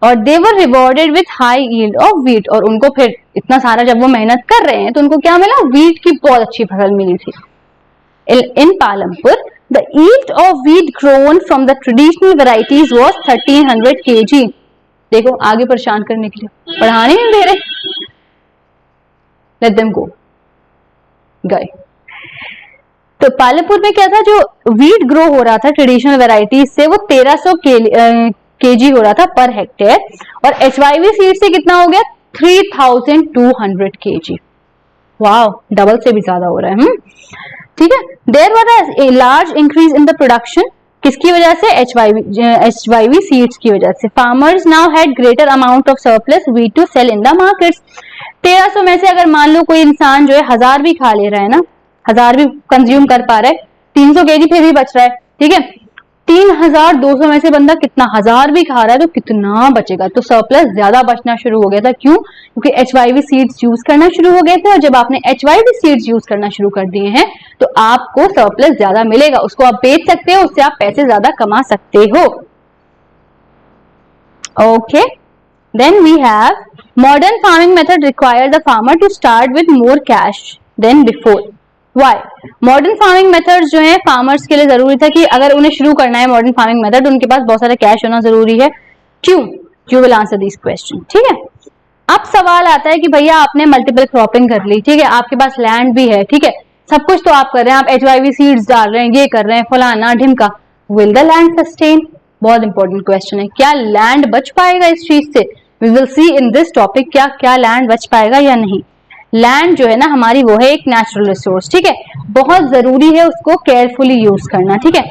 A: और they were rewarded with high yield of wheat, और उनको फिर इतना सारा जब वो मेहनत कर रहे हैं तो उनको क्या मिला? व्हीट की बहुत अच्छी फसल मिली थी। In Palampur the yield of wheat grown from the traditional varieties was 1300 kg। देखो आगे परेशान करने के लिए पढ़ाने नहीं दे रहे, लेट देम गो, गए। तो पालमपुर में क्या था, जो व्हीट ग्रो हो रहा था ट्रेडिशनल वेराइटीज से वो 1300 kg हो रहा था पर हेक्टेयर, और HYV सीड से कितना हो गया? 3200 kg। वाओ, डबल से भी ज्यादा हो रहा है, ठीक है। There was a large increase in the production, किसकी वजह से? HYV सीड्स की वजह से। Farmers now had greater amount of surplus wheat to sell in the markets. 1300 में से अगर मान लो कोई इंसान जो है 1000 भी खा ले रहा है ना, 1000 भी कंज्यूम कर पा रहा है, 300 kg फिर भी बच रहा है, ठीक है। 3200 में से बंदा कितना 1000 भी खा रहा है तो कितना बचेगा? तो सरप्लस ज्यादा बचना शुरू हो गया था। क्यों? क्योंकि HYV सीड्स यूज करना शुरू हो गए थे, और जब आपने HYV सीड्स यूज करना शुरू कर दिए हैं तो आपको सरप्लस ज्यादा मिलेगा, उसको आप बेच सकते हो, उससे आप पैसे ज्यादा कमा सकते हो। Okay, then we have modern farming method require the farmer to start with more cash than before. Why? Modern farming methods जो है फार्मर्स के लिए जरूरी था कि अगर उन्हें शुरू करना है मॉडर्न फार्मिंग मेथड, उनके पास बहुत सारा कैश होना जरूरी है। क्यों? You will answer this question, ठीक है। अब सवाल आता है कि भैया आपने मल्टीपल क्रॉपिंग कर ली, ठीक है, आपके पास लैंड भी है, ठीक है, सब कुछ तो आप कर रहे हैं, आप HYV सीड्स डाल रहे हैं, ये कर रहे हैं, फलाना ढिमका, विल द लैंड सस्टेन? बहुत इंपॉर्टेंट क्वेश्चन है, क्या लैंड बच पाएगा इस चीज से? We will see in this topic क्या लैंड बच पाएगा या नहीं। लैंड जो है ना हमारी वो है एक नेचुरल रिसोर्स, ठीक है, बहुत जरूरी है उसको केयरफुली यूज करना, ठीक है।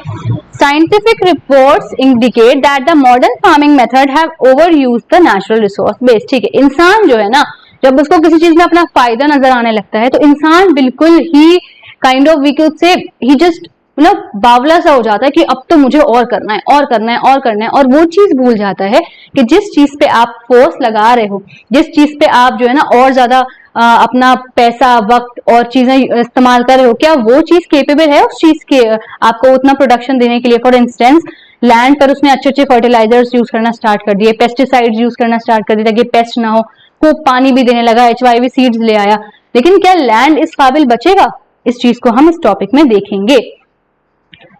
A: Scientific reports indicate that the modern farming method have over use the natural resource base, ठीक है। इंसान जो है ना जब उसको किसी चीज में अपना फायदा नजर आने लगता है तो इंसान बिल्कुल ही kind of we can say ही जस्ट मतलब बावला सा हो जाता है कि अब तो मुझे और करना है और करना है और करना है, और वो चीज भूल जाता है कि जिस चीज पे आप फोर्स लगा रहे हो, जिस चीज पे आप जो है ना और ज्यादा अपना पैसा वक्त और चीजें इस्तेमाल कर रहे हो, क्या वो चीज केपेबल है उस चीज के आपको उतना प्रोडक्शन देने के लिए। फॉर इंस्टेंस लैंड पर उसने अच्छे अच्छे फर्टिलाइजर्स यूज करना स्टार्ट कर दिए, पेस्टिसाइड्स यूज करना स्टार्ट कर दिया ताकि पेस्ट ना हो, खूब पानी भी देने लगा, HYV सीड्स ले आया, लेकिन क्या लैंड इस काबिल बचेगा? इस चीज को हम इस टॉपिक में देखेंगे।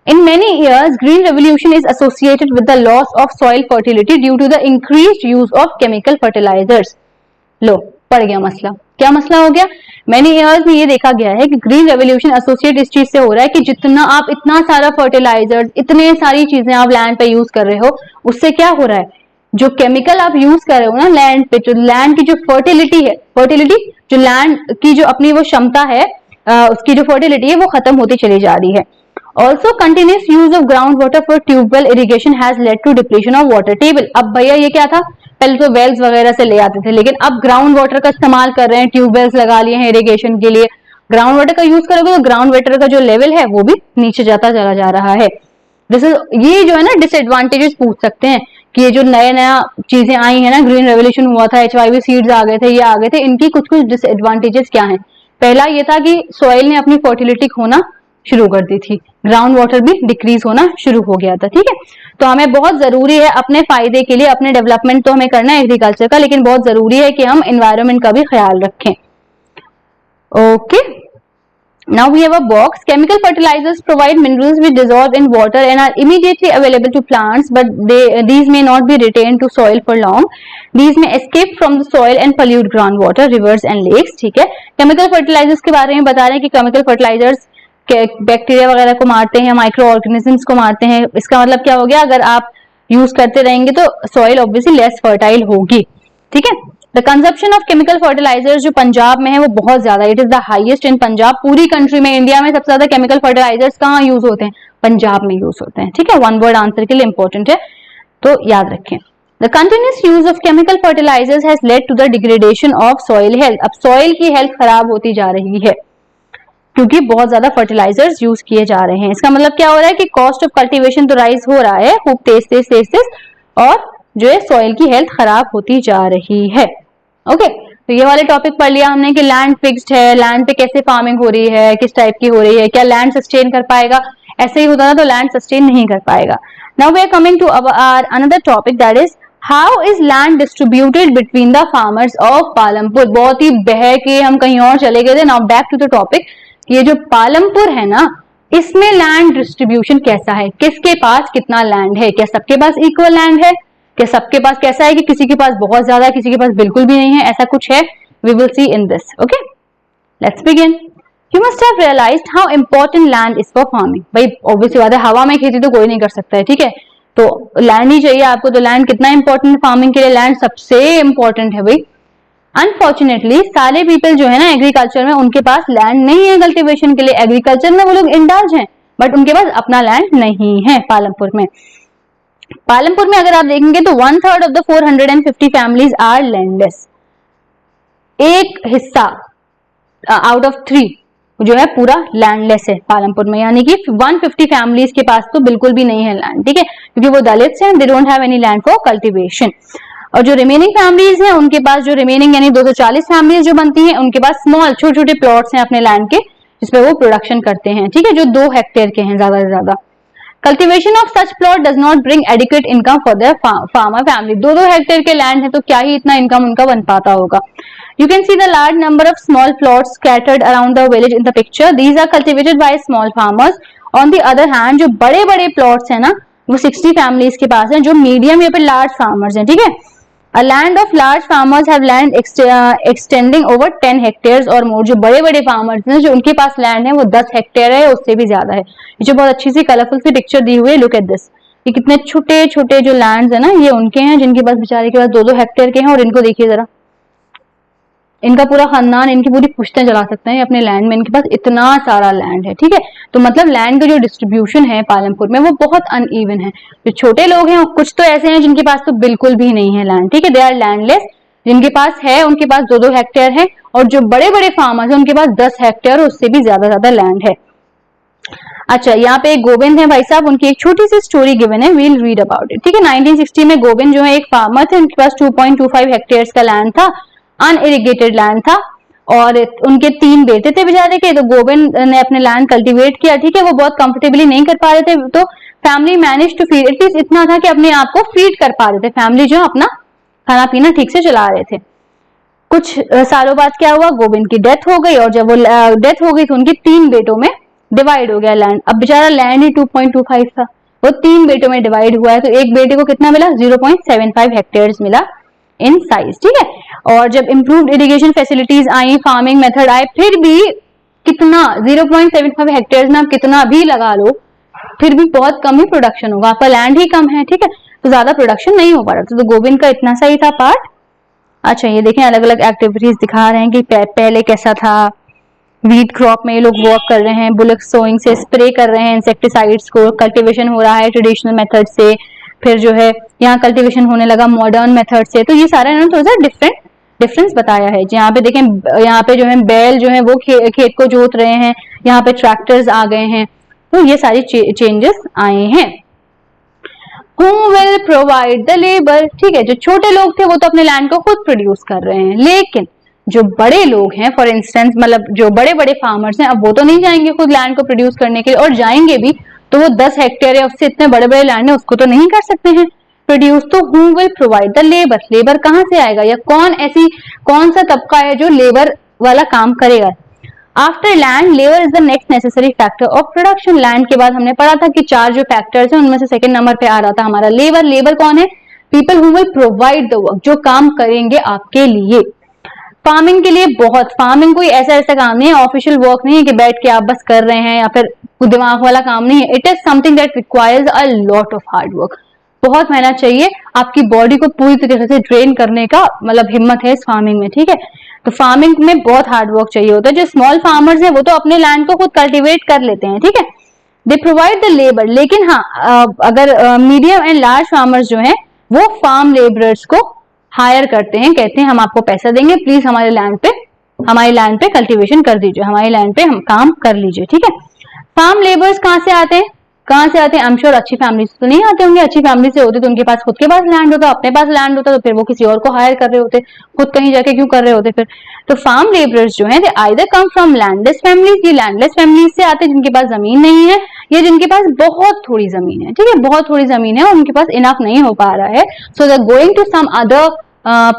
A: In many years, green revolution is associated with the loss of soil fertility due to the increased use of chemical fertilizers. लो पड़ गया मसला, क्या मसला हो गया? Many years में ये देखा गया है कि ग्रीन रेवोल्यूशन एसोसिएट इस चीज से हो रहा है कि जितना आप इतना सारा फर्टिलाइजर्स, इतने सारी चीजें आप लैंड पे यूज कर रहे हो, उससे क्या हो रहा है, जो केमिकल आप यूज कर रहे हो ना लैंड पे, जो लैंड की जो फर्टिलिटी है, फर्टिलिटी जो लैंड की जो अपनी वो क्षमता है, उसकी जो फर्टिलिटी है वो खत्म होती चली जा रही है। Also, continuous use of groundwater for tubewell irrigation has led to depletion of water table. अब भैया ये क्या था, पहले तो वेल्स वगैरह से ले आते थे, लेकिन अब ग्राउंड वाटर का इस्तेमाल कर रहे हैं, ट्यूबवेल्स लगा लिए हैं इरिगेशन के लिए। ग्राउंड वाटर का यूज करोगे तो ग्राउंड वाटर का जो लेवल है वो भी नीचे जाता चला जा रहा है। ये जो है ना डिसएडवांटेजेस पूछ सकते हैं कि ये जो नया चीजें आई है ना, ग्रीन रेवोल्यूशन हुआ था, HYV सीड्स आ गए थे, ये आ गए थे, इनकी कुछ कुछ डिसएडवांटेजेस क्या है। पहला ये था कि सॉइल ने अपनी फर्टिलिटी खोना शुरू कर दी थी, ग्राउंड वाटर भी डिक्रीज होना शुरू हो गया था, ठीक है। तो हमें बहुत जरूरी है अपने फायदे के लिए, अपने डेवलपमेंट तो हमें करना है एग्रीकल्चर का, लेकिन बहुत जरूरी है कि हम एनवायरनमेंट का भी ख्याल रखें। Okay, now we have a box. Chemical fertilizers provide minerals which dissolve in water and are immediately available to plants, but these may not be retained to soil for long. These may escape from the soil and pollute groundwater, rivers and lakes, ठीक है। Chemical fertilisers के बारे में बता रहे हैं कि chemical fertilisers bacteria वगैरह को मारते हैं, माइक्रो ऑर्गेनिजम्स को मारते हैं। इसका मतलब क्या हो गया, अगर आप यूज करते रहेंगे तो सॉइल ऑब्वियसली लेस फर्टाइल होगी, ठीक है। The consumption of chemical fertilizers जो पंजाब में है वो बहुत ज्यादा, it is the highest in Punjab. पूरी कंट्री में, इंडिया में सबसे ज्यादा केमिकल फर्टिलाइजर्स कहाँ यूज होते हैं? पंजाब में यूज होते हैं, ठीक है। वन वर्ड आंसर के लिए इंपॉर्टेंट है, तो याद रखें। The continuous use of chemical fertilizers has led to the degradation of soil health. अब सॉइल की हेल्थ खराब होती जा रही है क्योंकि बहुत ज्यादा फर्टिलाइजर्स यूज किए जा रहे हैं। इसका मतलब क्या हो रहा है कि कॉस्ट ऑफ कल्टीवेशन तो राइज हो रहा है खूब तेज, और जो है सॉइल की हेल्थ खराब होती जा रही है। ओके, तो ये वाले टॉपिक पढ़ लिया हमने कि लैंड फिक्स्ड है, लैंड पे कैसे फार्मिंग हो रही है, किस टाइप की हो रही है, क्या लैंड सस्टेन कर पाएगा, ऐसे ही होता ना तो लैंड सस्टेन नहीं कर पाएगा। Now we are coming to our another topic, that is how is land distributed between the farmers of Palampur. बहुत ही बह के हम कहीं और चले गए थे। Now back to the topic, ये जो पालमपुर है ना, इसमें लैंड डिस्ट्रीब्यूशन कैसा है, किसके पास कितना लैंड है, क्या सबके पास इक्वल लैंड है, क्या सबके पास कैसा है कि किसी के पास बहुत ज्यादा है, किसी के पास बिल्कुल भी नहीं है, ऐसा कुछ है। We will see in this. Okay, let's begin. You must have realized how important land is for farming. भाई ऑब्वियसली बात है, हवा में खेती तो कोई नहीं कर सकता है, ठीक है, तो लैंड ही चाहिए आपको। तो लैंड कितना इंपॉर्टेंट है फार्मिंग के लिए? लैंड सबसे इंपॉर्टेंट है भाई। अनफॉर्चुनेटली सारे पीपल जो है ना एग्रीकल्चर में, उनके पास लैंड नहीं है कल्टीवेशन के लिए। एग्रीकल्चर में वो लोग इंडल्ज हैं, बट उनके पास अपना लैंड नहीं है। पालमपुर में अगर आप देखेंगे तो 1/3 of the 450 families are landless। एक हिस्सा आउट ऑफ 3 जो है पूरा लैंडलेस है पालमपुर में, यानी कि 150 फैमिलीज के पास तो बिल्कुल भी नहीं है लैंड, ठीक है, क्योंकि वो दलित्स हैं, they don't have any land for cultivation. और जो रिमेनिंग फैमिलीज हैं उनके पास, जो रिमेनिंग यानी 240 फैमिलीज जो बनती हैं, उनके पास स्मॉल छोटे छोटे प्लॉट्स हैं अपने लैंड के, जिसपे वो प्रोडक्शन करते हैं, ठीक है, जो 2 हेक्टेयर के हैं ज्यादा से ज्यादा। Cultivation of such plot does not bring adequate income for the farmer family. 2-2 hectare के लैंड है तो क्या ही इतना इनकम उनका बन पाता होगा। You can see the large number of small plots scattered around the village in the picture. These are cultivated by small farmers. On the other hand, जो बड़े बड़े plots हैं ना, वो 60 families के पास हैं, जो मीडियम या फिर लार्ज फार्मर्स हैं, ठीक है। A land of large farmers have land extending over 10 hectares और मोर। जो बड़े बड़े फार्मर्स हैं, जो उनके पास लैंड है वो 10 हेक्टेयर है, उससे भी ज्यादा है। ये जो बहुत अच्छी सी कलरफुल सी पिक्चर दी हुई है, लुक एट दिस। ये कितने छोटे छोटे जो लैंड्स है ना, ये उनके हैं जिनके पास बेचारे के पास 2-2 हेक्टेयर के हैं। और इनको देखिए जरा, इनका पूरा खानदान, इनकी पूरी पुश्तें चला सकते हैं अपने लैंड में, इनके पास इतना सारा लैंड है। ठीक है, तो मतलब लैंड का जो डिस्ट्रीब्यूशन है पालमपुर में वो बहुत अनइवन है। जो छोटे लोग हैं, कुछ तो ऐसे हैं जिनके पास तो बिल्कुल भी नहीं है लैंड। ठीक है, दे आर लैंडलेस। जिनके पास है उनके पास 2-2 हेक्टेयर है, और जो बड़े बड़े फार्मर्स हैं उनके पास 10 हेक्टेयर, उससे भी ज्यादा लैंड है। अच्छा, यहाँ पे एक गोविंद है भाई साहब, उनकी एक छोटी सी स्टोरी गिवन है, वील रीड अबाउट इट। ठीक है, 1960 में गोविंद जो है एक फार्मर थे, उनके पास 2.25 हेक्टेयर्स का लैंड था, अनइरिगेटेड लैंड था, और उनके 3 बेटे थे बेचारे के। तो गोविंद ने अपने लैंड कल्टीवेट किया। ठीक है, वो बहुत कंफर्टेबली नहीं कर पा रहे थे, तो family manage to feed, at least इतना था कि अपने आप को फीड कर पा रहे थे, फैमिली जो अपना खाना पीना ठीक से चला रहे थे। कुछ सालों बाद क्या हुआ, गोविंद की डेथ हो गई, और जब वो डेथ हो गई तो उनके 3 बेटों में डिवाइड हो गया लैंड। अब बेचारा लैंड ही 2.25 था, वो 3 बेटों में डिवाइड हुआ है, तो एक बेटे को कितना मिला, 0.75 हेक्टेयर्स मिला इन साइज। ठीक है, और जब इम्प्रूव्ड इरिगेशन फैसिलिटीज आई, फार्मिंग मेथड आए, फिर भी कितना 0.75 हेक्टेयर्स में आप कितना भी लगा लो, फिर भी बहुत कम ही प्रोडक्शन होगा, आपका लैंड ही कम है। ठीक है, तो ज्यादा प्रोडक्शन नहीं हो पा रहा। तो गोविंद का इतना सही था पार्ट। अच्छा, ये देखें अलग अलग एक्टिविटीज दिखा रहे हैं कि पहले कैसा था। वीट क्रॉप में ये लोग वर्क कर रहे हैं, बुलक सोइंग से स्प्रे कर रहे हैं इंसेक्टिसाइड्स को, कल्टीवेशन हो रहा है ट्रेडिशनल मेथड से, फिर जो है यहाँ कल्टीवेशन होने लगा मॉडर्न मेथड से। तो ये सारा इन्होंने थोड़ा सा डिफरेंस बताया है। यहाँ पे देखें, यहाँ पे जो है बैल जो है वो खेत को जोत रहे हैं, यहाँ पे ट्रैक्टर्स आ गए हैं, तो ये सारी चेंजेस आए हैं। Who will provide the labor? ठीक है, जो छोटे लोग थे वो तो अपने लैंड को खुद प्रोड्यूस कर रहे हैं, लेकिन जो बड़े लोग हैं, फॉर इंस्टेंस मतलब जो बड़े बड़े फार्मर्स हैं, अब वो तो नहीं जाएंगे खुद लैंड को प्रोड्यूस करने के लिए, और जाएंगे भी तो वो 10 हेक्टेयर या उससे इतने बड़े बड़े लैंड है उसको तो नहीं कर सकते हैं प्रोड्यूस। तो who will provide the labour, labour कहाँ से आएगा, या कौन सा तबका है जो लेबर वाला काम करेगा। After land, labour is the next necessary factor of production. Land के बाद हमने पढ़ा था कि 4 जो फैक्टर्स हैं उनमें से सेकंड नंबर पे आ रहा था हमारा लेबर। लेबर कौन है, people who will provide the work, जो काम करेंगे आपके लिए। फार्मिंग के लिए बहुत, फार्मिंग कोई ऐसा काम नहीं है, ऑफिशियल वर्क नहीं है कि बैठ के आप बस कर रहे हैं, या फिर दिमाग वाला काम नहीं है। It is something that requires a lot of hard work, बहुत मेहनत चाहिए, आपकी बॉडी को पूरी तरीके से ट्रेन करने का मतलब हिम्मत है इस फार्मिंग में। ठीक है, तो फार्मिंग में बहुत हार्ड वर्क चाहिए होता है। जो स्मॉल फार्मर्स हैं वो तो अपने लैंड को खुद कल्टीवेट कर लेते हैं। ठीक है, दे प्रोवाइड द लेबर, लेकिन हाँ अगर मीडियम एंड लार्ज फार्मर्स जो हैं वो फार्म लेबरर्स को हायर करते हैं, कहते हैं हम आपको पैसा देंगे, प्लीज हमारे लैंड पे कल्टीवेशन कर दीजिए, हमारे लैंड पे हम काम कर लीजिए। ठीक है, फार्म लेबर्स कहाँ से आते हैं, आई एम श्योर अच्छी फैमिली से तो नहीं आते होंगे। अच्छी फैमिली से होते तो उनके पास खुद के पास लैंड होता, अपने पास लैंड होता, तो फिर वो किसी और को हायर कर रहे होते, खुद कहीं जाके क्यों कर रहे होते फिर। तो फार्म लेबरर्स जो है, they either come from landless families, ये लैंडलेस फैमिलीज से आते हैं जिनके पास जमीन नहीं है, या जिनके पास बहुत थोड़ी जमीन है। ठीक है, बहुत थोड़ी जमीन है और उनके पास इनफ नहीं हो पा रहा है, so they are going to some other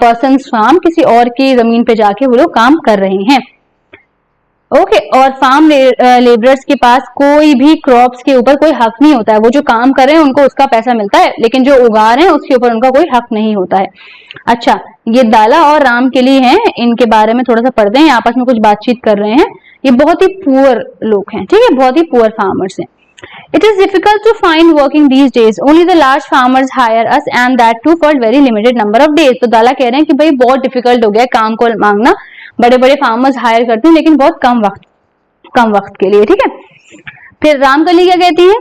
A: persons farm, किसी और की जमीन पे जाके वो लोग काम कर रहे हैं। ओके, और फार्म लेबरर्स के पास कोई भी क्रॉप्स के ऊपर कोई हक नहीं होता है, वो जो काम कर रहे हैं उनको उसका पैसा मिलता है, लेकिन जो उगा रहे हैं उसके ऊपर उनका कोई हक नहीं होता है। अच्छा, ये दाला और राम के लिए हैं, इनके बारे में थोड़ा सा पढ़ते हैं, आपस में कुछ बातचीत कर रहे हैं। ये बहुत ही पुअर लोग हैं, ठीक है, बहुत ही पुअर फार्मर्स हैं। It is difficult to find working these days. Only the large farmers hire us, and that too for very limited number of days. तो दाला कह रहे हैं कि भाई बहुत डिफिकल्ट हो गया काम को मांगना, बड़े बड़े फार्मर्स हायर करते हैं लेकिन बहुत कम वक्त के लिए। ठीक है, फिर रामकली क्या कहती है,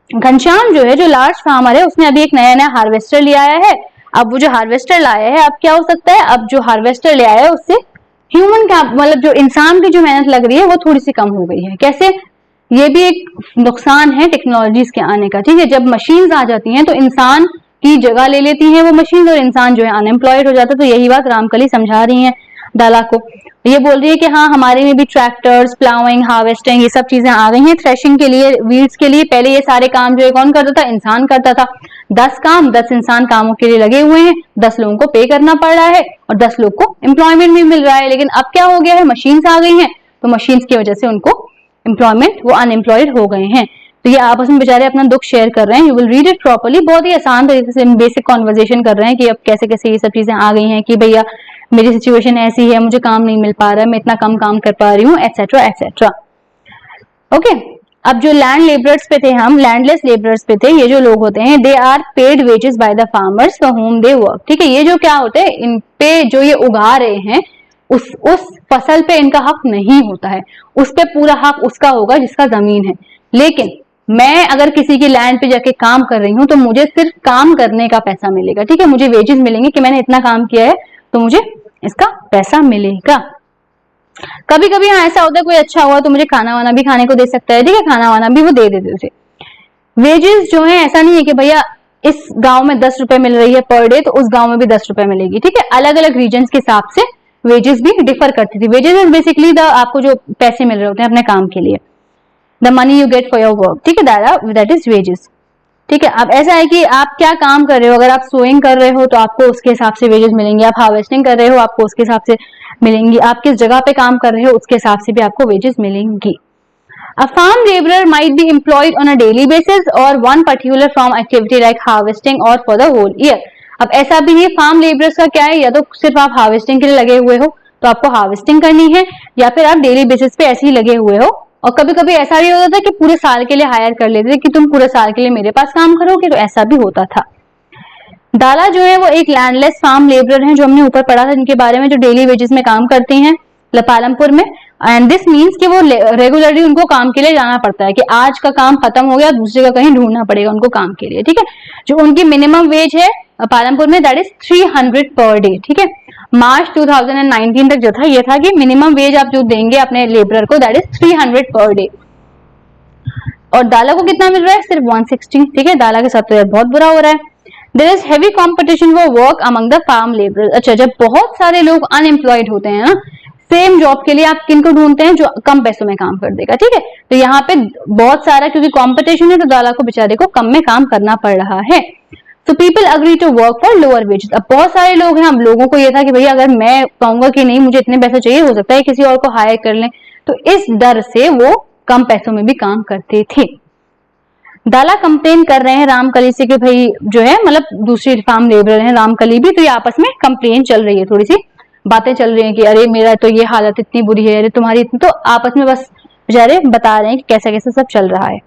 A: घनश्याम जो है, जो लार्ज फार्मर है, उसने अभी एक नया हार्वेस्टर ले आया है। अब वो जो हार्वेस्टर लाया है, अब क्या हो सकता है, अब जो हार्वेस्टर ले आया है उससे ह्यूमन का मतलब जो इंसान की जो मेहनत लग रही है वो थोड़ी सी कम हो गई है। कैसे, ये भी एक नुकसान है टेक्नोलॉजीज के आने का। ठीक है, जब मशीन्स आ जाती हैं तो इंसान की जगह ले लेती हैं वो मशीन, और इंसान जो है अनएम्प्लॉयड हो जाता है। तो यही बात रामकली समझा रही हैं दाला को। ये बोल रही है कि हाँ, हमारे में भी ट्रैक्टर्स, प्लाउइंग, हार्वेस्टिंग, ये सब चीजें आ गई हैं थ्रेशिंग के लिए, वीड्स के लिए। पहले ये सारे काम जो है कौन करता था, इंसान करता था। 10 इंसान कामों के लिए लगे हुए हैं, 10 लोगों को पे करना पड़ रहा है और 10 लोग को एम्प्लॉयमेंट भी मिल रहा है। लेकिन अब क्या हो गया है, मशीन्स आ गई हैं, तो मशीन्स की वजह से उनको एम्प्लॉयमेंट, वो अनएम्प्लॉयड हो गए हैं। तो ये आपस में बेचारे अपना दुख शेयर कर रहे हैं। You will read it properly, बहुत ही आसान तरीके से बेसिक कॉन्वर्जेशन कर रहे हैं कि अब कैसे कैसे ये सब चीजें आ गई हैं कि भैया मेरी सिचुएशन ऐसी है, मुझे काम नहीं मिल पा रहा है, मैं इतना कम काम कर पा रही हूँ, एटसेट्रा एटसेट्रा। ओके, अब जो लैंड लेबरर्स पे थे, हम लैंडलेस लेबरर्स पे थे, ये जो लोग होते हैं they are paid wages by the farmers for whom they work. ठीक है, ये जो क्या होते हैं, इन पे जो ये उगा रहे हैं उस फसल पे इनका हक नहीं होता है, उस पे पूरा हक उसका होगा जिसका जमीन है। लेकिन मैं अगर किसी की लैंड पे जाके काम कर रही हूँ तो मुझे सिर्फ काम करने का पैसा मिलेगा। ठीक है, मुझे वेजेस मिलेंगे कि मैंने इतना काम किया है तो मुझे इसका पैसा मिलेगा। कभी कभी हाँ ऐसा होता है, कोई अच्छा हुआ तो मुझे खाना वाना भी खाने को दे सकता है। ठीक है, खाना वाना भी वो दे देते उसे। वेजेस जो है ऐसा नहीं है कि भैया इस गांव में 10 रुपए मिल रही है पर डे तो उस गांव में भी 10 रुपए मिलेगी। ठीक है, अलग अलग रीजन के हिसाब से वेजेस भी डिफर करती थी। वेजेस इज बेसिकली द आपको जो पैसे मिल रहे होते हैं अपने काम के लिए, the money you get for your work. ठीक है, दैट इज वेजेस। ठीक है, अब ऐसा है कि आप क्या काम कर रहे हो, अगर आप सोइंग कर रहे हो तो आपको उसके हिसाब से वेजेस मिलेंगे, आप हार्वेस्टिंग कर रहे हो आपको उसके हिसाब से मिलेंगी, आप किस जगह पे काम कर रहे हो उसके हिसाब से भी आपको वेजेस मिलेंगी। A farm laborer might be employed on a daily basis or one particular farm activity like harvesting or for the whole year। अब ऐसा भी है, फार्म लेबरर्स का क्या है, या तो सिर्फ आप हार्वेस्टिंग के लिए लगे हुए हो तो आपको हार्वेस्टिंग करनी है, या फिर आप डेली बेसिस पे ऐसे ही लगे हुए हो। और कभी कभी ऐसा भी होता था कि पूरे साल के लिए हायर कर लेते थे कि तुम पूरे साल के लिए मेरे पास काम करोगे, तो ऐसा भी होता था। दाला जो है वो एक लैंडलेस फार्म लेबरर हैं जो हमने ऊपर पढ़ा था इनके बारे में, जो डेली वेजेस में काम करती हैं पालमपुर में। एंड दिस मीन्स कि वो रेगुलरली उनको काम के लिए जाना पड़ता है कि आज का काम खत्म हो गया, दूसरे का कहीं ढूंढना पड़ेगा उनको काम के लिए। ठीक है, जो उनकी मिनिमम वेज है पालमपुर में दैट इज 300 पर डे। ठीक है, मार्च 2019 तक जो था ये था कि मिनिमम वेज आप जो देंगे अपने लेबरर को दैट इज 300 पर डे। और दाला को कितना मिल रहा है, सिर्फ 160। ठीक है, दाला के साथ तो यार बहुत बुरा हो रहा है। There is heavy competition for work among the farm laborers। अच्छा, जब बहुत सारे लोग अनएम्प्लॉयड होते हैं ना, सेम जॉब के लिए आप किनको ढूंढते हैं, जो कम पैसों में काम कर देगा। ठीक है, तो यहाँ पे बहुत सारा क्योंकि कंपटीशन है तो दाला को बेचारे को कम में काम करना पड़ रहा है। So people agree to work for lower wages। अब बहुत सारे लोग हैं, अब लोगों को ये था कि भैया अगर मैं कहूंगा कि नहीं मुझे इतने पैसे चाहिए, हो सकता है किसी और को हायर कर लें, तो इस डर से वो कम पैसों में भी काम करते थे। दाला कंप्लेन कर रहे हैं रामकली से कि भाई जो है मतलब दूसरी फार्म लेबर है रामकली भी, तो ये आपस में कंप्लेन चल रही है, थोड़ी सी बातें चल रही हैं कि अरे मेरा तो ये हालत इतनी बुरी है, अरे तुम्हारी इतनी, तो आपस में बस बेचारे बता रहे हैं कि कैसे कैसे सब चल रहा है।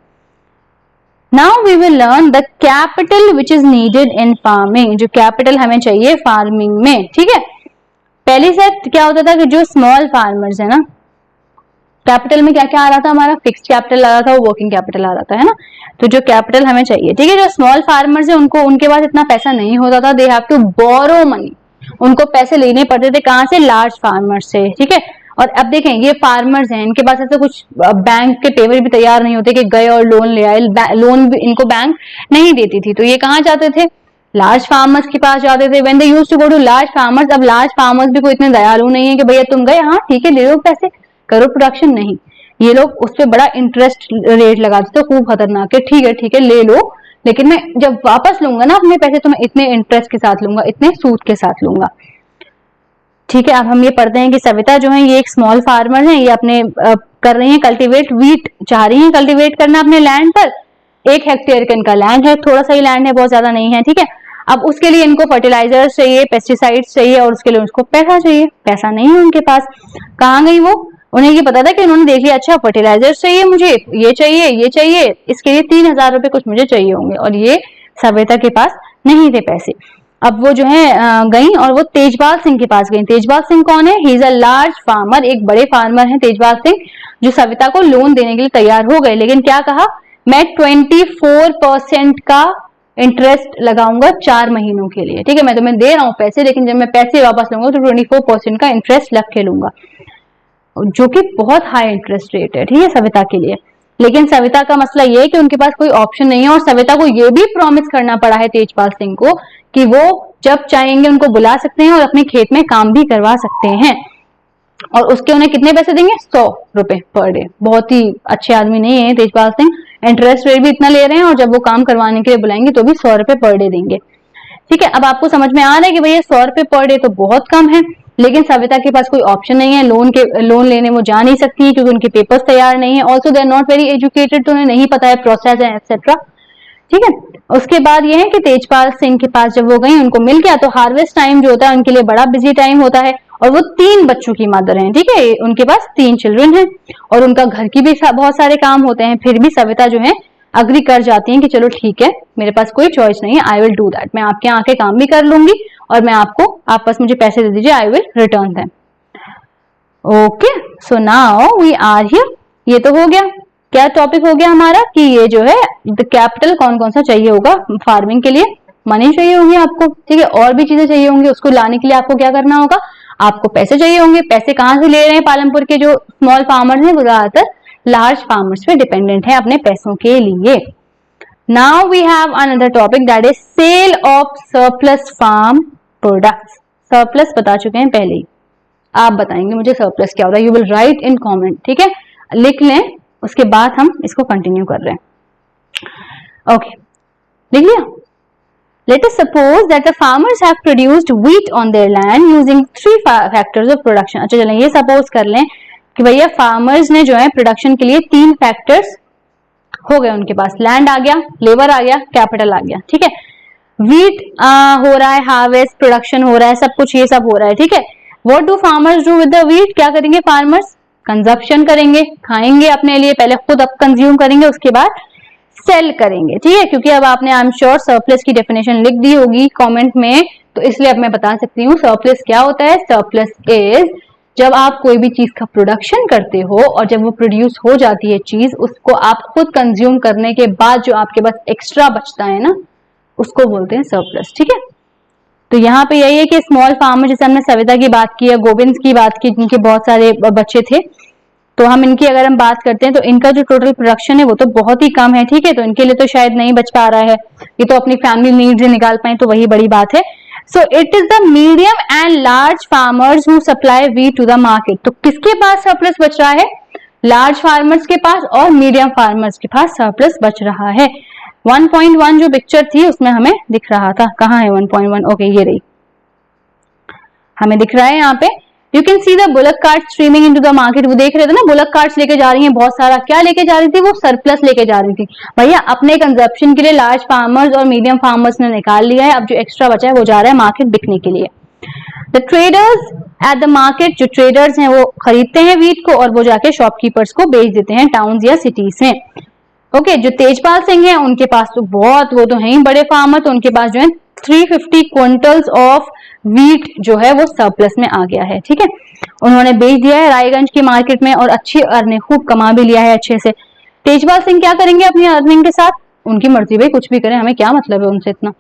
A: Now we will learn the capital which is needed in farming. जो कैपिटल हमें चाहिए फार्मिंग में। ठीक है, पहली सेट क्या होता था कि जो स्मॉल फार्मर्स है ना, कैपिटल में क्या क्या आ रहा था, हमारा फिक्स्ड कैपिटल आ रहा था, वर्किंग कैपिटल आ रहा था, है ना। तो जो कैपिटल हमें चाहिए, ठीक है, जो स्मॉल फार्मर्स है उनको उनके पास इतना पैसा नहीं होता था, they have to borrow money. उनको पैसे लेने पड़ते थे कहां से, लार्ज फार्मर्स से। ठीक है, और अब देखें ये फार्मर्स हैं, इनके पास ऐसे कुछ बैंक के पेपर भी तैयार नहीं होते कि गए और लोन ले आए, लोन भी इनको बैंक नहीं देती थी, तो ये कहाँ जाते थे, लार्ज फार्मर्स के पास जाते थे। When they used to go to large farmers, अब लार्ज फार्मर्स भी कोई इतने दयालु नहीं है कि भैया तुम गए हाँ ठीक है ले लो पैसे करो प्रोडक्शन, नहीं, ये लोग उस पर बड़ा इंटरेस्ट रेट लगाते थे, खूब खतरनाक है, ठीक है ले लो, लेकिन मैं जब वापस लूंगा ना अपने पैसे तो मैं इतने इंटरेस्ट के साथ लूंगा, इतने सूद के साथ लूंगा। ठीक है, अब हम ये पढ़ते हैं कि सविता जो है ये एक स्मॉल फार्मर है, ये अपने कर रही है कल्टीवेट व्हीट, चाह रही है कल्टीवेट करना अपने लैंड पर। 1 हेक्टेयर का इनका लैंड है, थोड़ा सा ही लैंड है, बहुत ज्यादा नहीं है। ठीक है, अब उसके लिए इनको फर्टिलाइजर चाहिए, पेस्टिसाइड्स चाहिए, और उसके लिए उसको पैसा चाहिए, पैसा नहीं है उनके पास। कहाँ गई वो, उन्हें ये पता था कि उन्होंने देख लिया अच्छा फर्टिलाइजर चाहिए मुझे, ये चाहिए, इसके लिए 3000 रुपए कुछ मुझे चाहिए होंगे, और ये सविता के पास नहीं थे पैसे। अब वो जो है गई और वो तेजपाल सिंह के पास गई। तेजपाल सिंह कौन है, he is a large farmer, एक बड़े फार्मर हैं तेजपाल सिंह, जो सविता को लोन देने के लिए तैयार हो गए, लेकिन क्या कहा, मैं 24% का इंटरेस्ट लगाऊंगा 4 महीनों के लिए। ठीक है, मैं तुम्हें दे रहा हूं पैसे, लेकिन जब मैं पैसे वापस लूंगा तो 24% का इंटरेस्ट लग के लूंगा, जो कि बहुत हाई इंटरेस्ट रेट है। ठीक है, सविता के लिए। लेकिन सविता का मसला ये है कि उनके पास कोई ऑप्शन नहीं है, और सविता को ये भी प्रॉमिस करना पड़ा है तेजपाल सिंह को कि वो जब चाहेंगे उनको बुला सकते हैं और अपने खेत में काम भी करवा सकते हैं, और उसके उन्हें कितने पैसे देंगे, 100 रुपए पर डे। बहुत ही अच्छे आदमी नहीं है तेजपाल सिंह, इंटरेस्ट रेट भी इतना ले रहे हैं, और जब वो काम करवाने के लिए बुलाएंगे तो भी 100 रुपए पर डे देंगे। ठीक है, अब आपको समझ में आ रहा है कि भैया 100 रुपए पर डे तो बहुत कम है, लेकिन सविता के पास कोई ऑप्शन नहीं है, लोन लेने वो जा नहीं सकती है क्योंकि उनके पेपर्स तैयार नहीं है। Also they are not very educated, तो उन्हें नहीं पता है प्रोसेस है एक्सेट्रा। ठीक है, उसके बाद ये है कि तेजपाल सिंह के पास जब वो गई, उनको मिल गया, तो हार्वेस्ट टाइम जो होता है उनके लिए बड़ा बिजी टाइम होता है, और वो 3 बच्चों की मदर हैं। ठीक है, उनके पास 3 चिल्ड्रन हैं और उनका घर की भी बहुत सारे काम होते हैं। फिर भी सविता जो है अग्री कर जाती हैं कि चलो ठीक है, मेरे पास कोई चॉइस नहीं है, आई विल डू दैट, मैं आपके यहाँ आके काम भी कर लूंगी और मैं आप बस मुझे पैसे दे दीजिए, I will return them. Okay, so now we are here. ये तो हो गया, क्या टॉपिक हो गया हमारा कि ये जो है द कैपिटल कौन कौन सा चाहिए होगा फार्मिंग के लिए। मनी चाहिए होगी आपको, ठीक है, और भी चीजें चाहिए होंगी, उसको लाने के लिए आपको क्या करना होगा, आपको पैसे चाहिए होंगे। पैसे कहाँ से ले रहे हैं पालमपुर के जो स्मॉल फार्मर्स हैं, वो ज्यादातर लार्ज फार्मर्स पे डिपेंडेंट है अपने पैसों के लिए। Now we have another topic that is sale of surplus farm products. Surplus बता चुके हैं पहले ही, आप बताएंगे मुझे सरप्लस क्या होता है, you will write in comment. ठीक है, लिख लें, उसके बाद हम इसको कंटिन्यू कर रहे हैं। ओके, लिख लिया। Let us suppose that the farmers have produced wheat on their land using 3 factors of production। अच्छा चलें, ये सपोज कर लें कि भैया फार्मर्स ने जो है प्रोडक्शन के लिए 3 फैक्टर्स हो गए, उनके पास लैंड आ गया, लेबर आ गया, कैपिटल आ गया। ठीक है, व्हीट हो रहा है, हार्वेस्ट, प्रोडक्शन हो रहा है, सब कुछ ये सब हो रहा है। ठीक है, what do farmers do with the wheat? क्या करेंगे फार्मर्स? कंजप्शन करेंगे, खाएंगे अपने लिए, पहले खुद अब कंज्यूम करेंगे, उसके बाद सेल करेंगे। ठीक है, क्योंकि अब आपने आई एम श्योर सरप्लस की डेफिनेशन लिख दी होगी कमेंट में, तो इसलिए अब मैं बता सकती हूँ सरप्लस क्या होता है। सरप्लस इज जब आप कोई भी चीज का प्रोडक्शन करते हो और जब वो प्रोड्यूस हो जाती है चीज, उसको आप खुद कंज्यूम करने के बाद जो आपके पास एक्स्ट्रा बचता है ना, उसको बोलते हैं सरप्लस। ठीक है, तो यहाँ पे यही है कि स्मॉल फार्मर, जैसे हमने सविता की बात की है, गोविंद की बात की, जिनके बहुत सारे बच्चे थे, तो हम इनकी अगर हम बात करते हैं तो इनका जो टोटल प्रोडक्शन है वो तो बहुत ही कम है। ठीक है, तो इनके लिए तो शायद नहीं बच पा रहा है, ये तो अपनी फैमिली नीड्स निकाल पाए, तो वही बड़ी बात है। So it is the medium and large farmers who supply wheat to the market. तो किसके पास सरप्लस बच रहा है? लार्ज फार्मर्स के पास और मीडियम फार्मर्स के पास सरप्लस बच रहा है। 1.1 जो पिक्चर थी उसमें हमें दिख रहा था, कहाँ है 1.1? ओके, ये रही, हमें दिख रहा है यहाँ पे। You can see the bullock cart streaming into the market. वो देख रहे थे ना, बुलक कार्ट्स लेके जा रही हैं बहुत सारा। क्या लेके जा रही थी? वो सरप्लस लेके जा रही थी। भैया अपने कंजप्शन के लिए लार्ज फार्मर्स और मीडियम फार्मर्स ने निकाल लिया है, अब जो एक्स्ट्रा बचा है वो जा रहा है मार्केट बिकने के लिए। The traders at the market, जो ट्रेडर्स हैं वो खरीदते हैं व्हीट को और वो जाके शॉपकीपर्स को बेच देते हैं टाउन्स या सिटीज में। ओके, जो तेजपाल सिंह है उनके पास तो बहुत, वो तो है ही बड़े फार्मर, तो उनके पास जो है 350 क्विंटल्स ऑफ व्हीट जो है वो सरप्लस में आ गया है। ठीक है, उन्होंने बेच दिया है रायगंज की मार्केट में और अच्छी अर्निंग खूब कमा भी लिया है अच्छे से। तेजपाल सिंह क्या करेंगे अपनी अर्निंग के साथ? उनकी मर्जी, भाई कुछ भी करें, हमें क्या मतलब है उनसे इतना।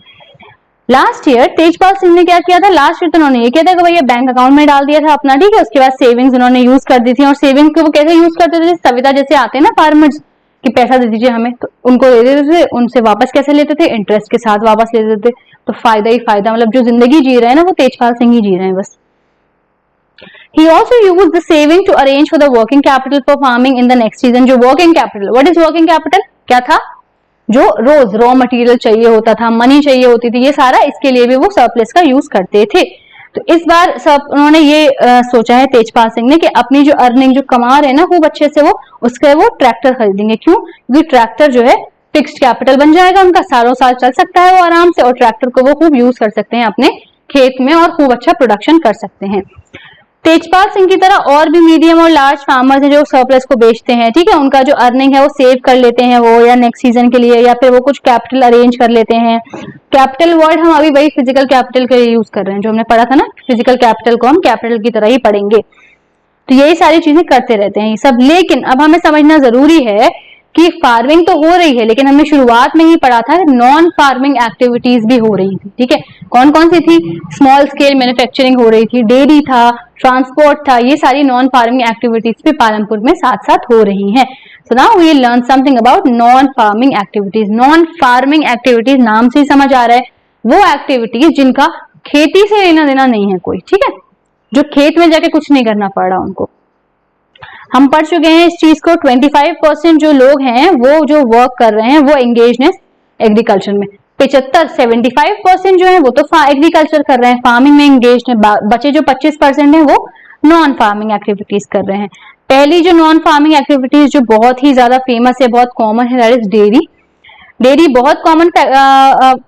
A: लास्ट ईयर तेजपाल सिंह ने क्या किया था? लास्ट ईयर तो उन्होंने ये किया था कि भैया बैंक अकाउंट में डाल दिया था अपना। ठीक है, उसके बाद सेविंग्स उन्होंने यूज कर दी थी, और सेविंग्स को वो कैसे यूज करते थे? सविता जैसे आते हैं ना फार्मर्स कि पैसा दे दीजिए हमें, तो उनको दे देते थे, उनसे वापस कैसे लेते थे? इंटरेस्ट के साथ वापस ले देते थे। तो फायदा ही फायदा, मतलब जो जिंदगी जी रहे हैं ना वो तेजपाल सिंह ही जी रहे हैं बस। He also used the saving to arrange for the working capital for farming in the next season। जो working capital, what is working capital? क्या था? जो रोज रॉ मटेरियल चाहिए होता था, मनी चाहिए होती थी, ये सारा इसके लिए भी वो सरप्लस का यूज करते थे। तो इस बार सब उन्होंने ये सोचा है तेजपाल सिंह ने कि अपनी जो अर्निंग जो कमा रहे हैं ना खूब अच्छे से, वो उसके वो ट्रैक्टर खरीदेंगे। क्यों? क्योंकि ट्रैक्टर जो है फिक्स्ड कैपिटल बन जाएगा उनका, सालों साल चल सकता है वो आराम से, और ट्रैक्टर को वो खूब यूज कर सकते हैं अपने खेत में और खूब अच्छा प्रोडक्शन कर सकते हैं। तेजपाल सिंह की तरह और भी मीडियम और लार्ज फार्मर्स हैं जो सरप्लस को बेचते हैं। ठीक है, उनका जो अर्निंग है वो सेव कर लेते हैं वो, या नेक्स्ट सीजन के लिए, या फिर वो कुछ कैपिटल अरेंज कर लेते हैं। कैपिटल वर्ड हम अभी वही फिजिकल कैपिटल के लिए यूज कर रहे हैं, जो हमने पढ़ा था ना, फिजिकल कैपिटल को हम कैपिटल की तरह ही पढ़ेंगे। तो यही सारी चीजें करते रहते हैं ये सब। लेकिन अब हमें समझना जरूरी है कि फार्मिंग तो हो रही है, लेकिन हमने शुरुआत में ही पढ़ा था नॉन फार्मिंग एक्टिविटीज भी हो रही थी। ठीक है, कौन कौन सी थी? स्मॉल स्केल मैन्युफैक्चरिंग हो रही थी, डेयरी था, ट्रांसपोर्ट था, ये सारी नॉन फार्मिंग एक्टिविटीज भी पालमपुर में साथ साथ हो रही हैं। So now we learn something about non farming activities. Non farming activities नाम से ही समझ आ रहा है, वो एक्टिविटीज जिनका खेती से लेना देना नहीं है कोई। ठीक है, जो खेत में जाके कुछ नहीं करना पड़ रहा उनको। हम पढ़ चुके हैं इस चीज को। 25% जो लोग हैं वो जो वर्क कर रहे हैं वो एंगेज हैं एग्रीकल्चर में, 75% जो है वो तो एग्रीकल्चर कर रहे हैं, फार्मिंग में एंगेज है। बचे जो 25% है वो नॉन फार्मिंग एक्टिविटीज कर रहे हैं। पहली जो नॉन फार्मिंग एक्टिविटीज जो बहुत ही ज्यादा फेमस है, बहुत कॉमन है, दैट इज डेयरी। डेयरी बहुत कॉमन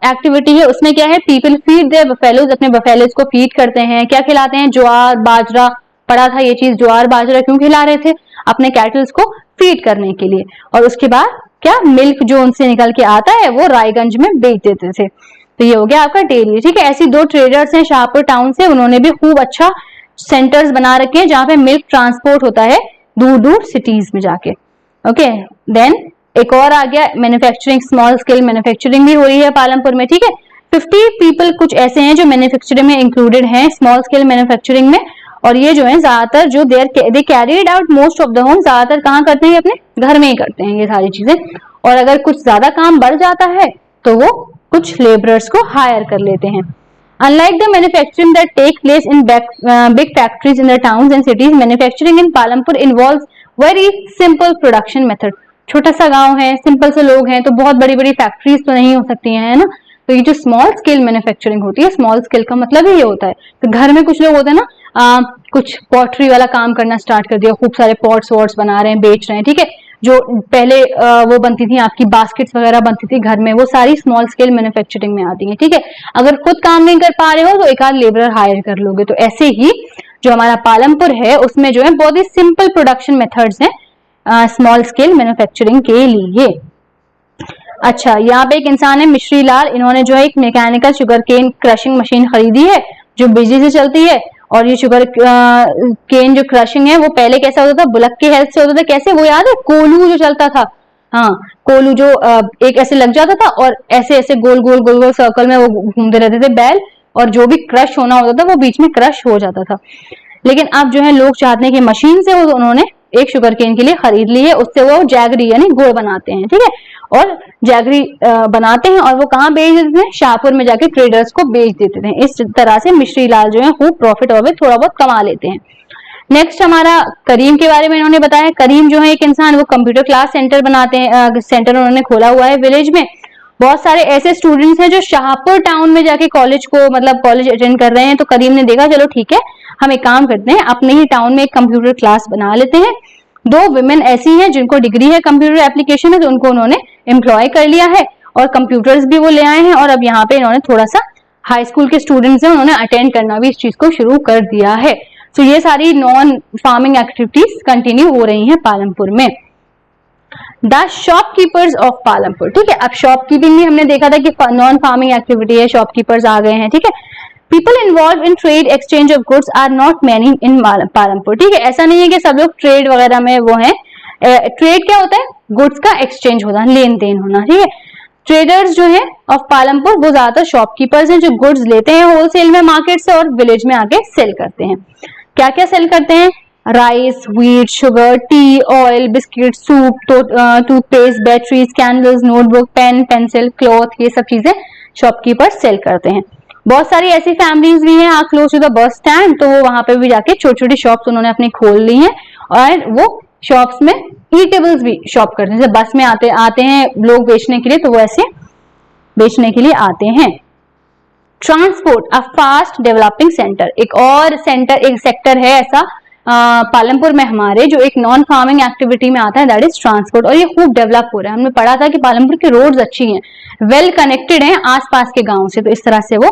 A: एक्टिविटी है। उसमें क्या है, पीपल फीड देयर बफेलोज, अपने बफेलोज को फीड करते हैं। क्या खिलाते हैं, ज्वार बाजरा, पड़ा था ये चीज, ज्वार बाजरा क्यों खिला रहे थे, अपने कैटल्स को फीड करने के लिए। और उसके बाद क्या, मिल्क जो उनसे निकल के आता है वो रायगंज में बेच देते थे। तो ये हो गया आपका डेयरी, ठीक है। ऐसी दो ट्रेडर्स हैं शाहपुर टाउन से, उन्होंने भी खूब अच्छा सेंटर्स बना रखे हैं जहां पे मिल्क ट्रांसपोर्ट होता है दूर दूर सिटीज में जाके। ओके, देन एक और आ गया मैन्युफैक्चरिंग, स्मॉल स्केल मैन्युफैक्चरिंग भी हो रही है पालमपुर में, ठीक है। 50 पीपल कुछ ऐसे हैं जो मैन्युफैक्चरिंग में इंक्लूडेड हैं, स्मॉल स्केल मैन्युफैक्चरिंग में। और ये जो है ज्यादातर जो they carried out most of the home, ज्यादातर कहाँ करते हैं, अपने घर में ही करते हैं ये सारी चीजें। और अगर कुछ ज्यादा काम बढ़ जाता है तो वो कुछ लेबरर्स को हायर कर लेते हैं। Unlike the manufacturing that take place in big factories in the towns and cities, manufacturing in Palampur involves very simple production method. छोटा सा गांव है, सिंपल से लोग हैं, तो बहुत बड़ी बड़ी फैक्ट्रीज तो नहीं हो सकती हैं, है ना। तो ये जो स्मॉल स्केल मैन्युफैक्चरिंग होती है, स्मॉल स्केल का मतलब ही ये होता है तो घर में कुछ लोग होते हैं ना, कुछ पॉटरी वाला काम करना स्टार्ट कर दिया, खूब सारे पॉट्स वॉट्स बना रहे हैं, बेच रहे हैं, ठीक है। जो पहले वो बनती थी आपकी बास्केट्स वगैरह बनती थी घर में, वो सारी स्मॉल स्केल मैन्युफैक्चरिंग में आती है, ठीक है। अगर खुद काम नहीं कर पा रहे हो तो एक आध लेबर हायर कर लोगे। तो ऐसे ही जो हमारा पालमपुर है उसमें जो है बहुत ही सिंपल प्रोडक्शन मेथड्स हैं स्मॉल स्केल मैन्युफैक्चरिंग के लिए। अच्छा, यहाँ पे एक इंसान है मिश्री लाल, इन्होंने जो है एक mechanical sugar cane crushing machine खरीदी है जो बिजली से चलती है। और ये शुगर केन जो क्रशिंग है वो पहले कैसा होता था, बुलक के हेल्प से होता था। कैसे, वो याद है, कोलू जो चलता था, हाँ कोलू जो एक ऐसे लग जाता था और ऐसे ऐसे गोल गोल गोल गोल सर्कल में वो घूमते रहते थे बैल, और जो भी क्रश होना होता था वो बीच में क्रश हो जाता था। लेकिन अब जो है लोग चाहते हैं कि मशीन से, वो उन्होंने एक शुगर केन के लिए खरीद ली है, उससे वो जैगरी यानी गुड़ बनाते हैं, ठीक है। और जैगरी बनाते हैं और वो कहाँ बेच देते हैं, शाहपुर में जाके ट्रेडर्स को बेच देते थे। इस तरह से मिश्री लाल जो है खूब प्रॉफिट और थोड़ा बहुत कमा लेते हैं। नेक्स्ट हमारा करीम के बारे में इन्होंने बताया। करीम जो है एक इंसान, वो कंप्यूटर क्लास सेंटर बनाते हैं, सेंटर उन्होंने खोला हुआ है विलेज में। बहुत सारे ऐसे स्टूडेंट्स हैं जो शाहपुर टाउन में जाके कॉलेज को, मतलब कॉलेज अटेंड कर रहे हैं। तो करीम ने देखा, चलो ठीक है, हम एक काम करते हैं, अपने ही टाउन में एक कंप्यूटर क्लास बना लेते हैं। दो विमेन ऐसी हैं जिनको डिग्री है कंप्यूटर एप्लीकेशन में, तो उनको उन्होंने एम्प्लॉय कर लिया है और कंप्यूटर्स भी वो ले आए हैं। और अब यहाँ पे इन्होंने थोड़ा सा हाई स्कूल के स्टूडेंट्स हैं, उन्होंने अटेंड करना भी इस चीज को शुरू कर दिया है। तो ये सारी नॉन फार्मिंग एक्टिविटीज कंटिन्यू हो रही हैं पालमपुर में। द शॉपकीपर्स ऑफ पालमपुर, ठीक है। अब शॉपकीपिंग भी हमने देखा था कि नॉन फार्मिंग एक्टिविटी है, शॉपकीपर्स आ गए हैं, ठीक है। People involved in trade exchange of goods are not many in Palampur, ठीक है। ऐसा नहीं है कि सब लोग ट्रेड वगैरह में वो हैं। ट्रेड क्या होता है, गुड्स का एक्सचेंज होना, लेन देन होना, ठीक है। ट्रेडर्स जो है ऑफ पालमपुर वो ज्यादातर शॉपकीपर्स हैं जो गुड्स लेते हैं होलसेल में मार्केट से और विलेज में आके सेल करते हैं। क्या क्या सेल करते हैं, rice, wheat, sugar, tea, oil, biscuit, soup, toothpaste, batteries, candles, notebook, pen, pencil, cloth, ये सब चीजें शॉपकीपर्स सेल करते हैं। बहुत सारी ऐसी फैमिलीज भी हैं are close to the bus stand, तो वो वहां पे भी जाके छोटी छोटी शॉप्स उन्होंने अपनी खोल ली हैं और वो शॉप्स में ईटेबल्स भी शॉप करते हैं। जैसे बस में आते हैं लोग बेचने के लिए, तो वो ऐसे बेचने के लिए आते हैं। Transport, a fast developing centre, एक और सेंटर, एक सेक्टर है ऐसा पालमपुर में हमारे जो एक नॉन फार्मिंग एक्टिविटी में आता है, दैट इज ट्रांसपोर्ट। और ये खूब डेवलप हो रहा है। हमने पढ़ा था कि पालमपुर की रोड्स अच्छी हैं, वेल कनेक्टेड हैं आसपास के गांव से, तो इस तरह से वो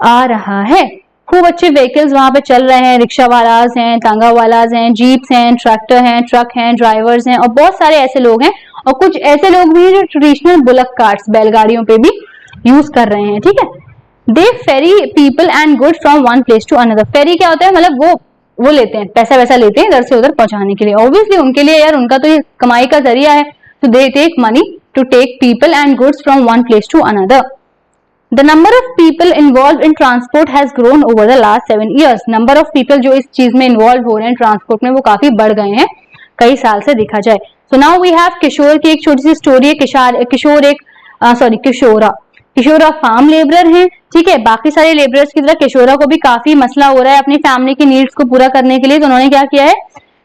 A: आ रहा है। खूब अच्छे व्हीकल्स वहां पे चल रहे हैं, रिक्शा वालाज हैं, टांगा वालाज हैं, जीप्स हैं, ट्रैक्टर हैं, ट्रक हैं, ड्राइवर्स हैं और बहुत सारे ऐसे लोग हैं। और कुछ ऐसे लोग भी हैं जो ट्रेडिशनल बुलक कार्ट्स, बैलगाड़ियों पे भी यूज कर रहे हैं, ठीक है। They ferry people and goods from one place to another. Ferry क्या होता है, मतलब वो लेते हैं, पैसा वैसा लेते हैं इधर से उधर पहुंचाने के लिए। ऑब्वियसली उनके लिए यार, उनका तो ये कमाई का जरिया है, तो they take money to take people and goods from one place to another. The number of people involved in transport has grown over the last 7 years. Number of people जो इस चीज में इन्वॉल्व हो रहे हैं ट्रांसपोर्ट में, वो काफी बढ़ गए हैं कई साल से देखा जाए। So now we have किशोर की एक छोटी सी स्टोरी है। किशोरा फार्म लेबरर हैं, ठीक है। बाकी सारे लेबरर्स की तरह किशोरा को भी काफी मसला हो रहा है अपनी फैमिली की नीड्स को पूरा करने के लिए। तो उन्होंने क्या किया है,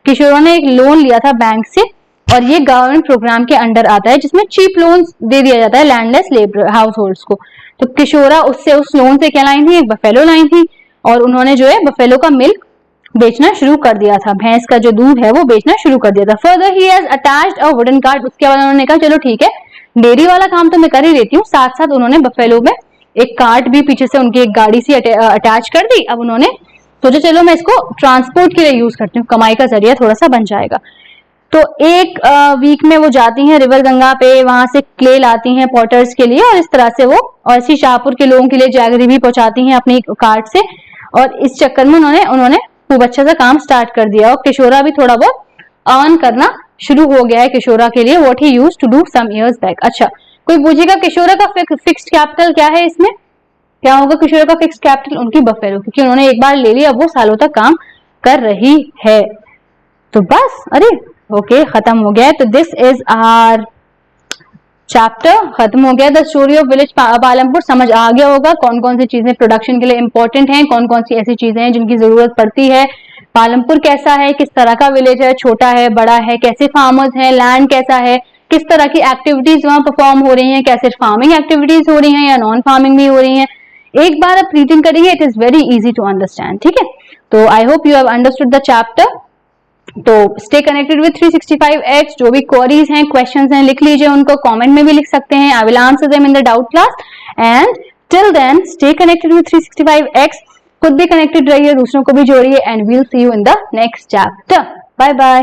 A: किशोरा ने एक लोन लिया था बैंक से और ये गवर्नमेंट प्रोग्राम के अंडर आता है जिसमें चीप लोन्स दे दिया जाता है लैंडलेस लेबर हाउस होल्ड्स को। तो किशोरा उससे उस लोन से क्या लाई थी, एक बफेलो लाई थी और उन्होंने जो है बफेलो का मिल्क बेचना शुरू कर दिया था, भैंस का जो दूध है वो बेचना शुरू कर दिया था। Further he has attached a wooden cart, उसके बाद उन्होंने कहा चलो ठीक है डेयरी वाला काम तो मैं कर ही लेती हूँ, साथ साथ उन्होंने बफेलो में एक कार्ट भी पीछे से उनकी एक गाड़ी से अटैच कर दी। अब उन्होंने सोचा चलो मैं इसको ट्रांसपोर्ट के लिए यूज करती हूँ, कमाई का जरिया थोड़ा सा बन जाएगा। तो एक वीक में वो जाती हैं रिवर गंगा पे, वहां से क्ले लाती हैं पॉटर्स के लिए और इस तरह से वो और ऐसी शाहपुर के लोगों के लिए जैगरी भी पहुंचाती हैं अपनी कार्ट से। और इस चक्कर में उन्होंने खूब अच्छा सा काम स्टार्ट कर दिया और किशोरा भी थोड़ा बहुत अर्न करना शुरू हो गया है किशोरा के लिए, what he used to do some years back. अच्छा, कोई पूछेगा किशोरा का फिक्स्ड कैपिटल क्या है, इसमें क्या होगा किशोरा का फिक्स्ड कैपिटल? उनकी बफेलो, क्योंकि उन्होंने एक बार ले लिया, अब वो सालों तक काम कर रही है। तो बस, अरे ओके खत्म हो गया। तो दिस इज आवर चैप्टर, खत्म हो गया। The story of village Palampur. समझ आ गया होगा कौन कौन सी चीजें प्रोडक्शन के लिए इंपॉर्टेंट हैं, कौन कौन सी ऐसी चीजें हैं जिनकी जरूरत पड़ती है। पालमपुर कैसा है, किस तरह का विलेज है, छोटा है बड़ा है, कैसे फार्मर्स हैं, लैंड कैसा है, किस तरह की एक्टिविटीज वहां परफॉर्म हो रही हैं, कैसे फार्मिंग एक्टिविटीज हो रही हैं या नॉन फार्मिंग भी हो रही हैं। एक बार आप रीडिंग करेंगे, it is very easy to understand. ठीक है, तो I hope you have understood the chapter. तो स्टे कनेक्टेड विद 365x। जो भी क्वेरीज हैं, क्वेश्चंस हैं, लिख लीजिए, उनको कमेंट में भी लिख सकते हैं। I will answer them in the doubt class and till then stay connected with 365x। खुद भी कनेक्टेड रहिए, दूसरों को भी जोड़िए and we'll see you in the next chapter. Bye bye.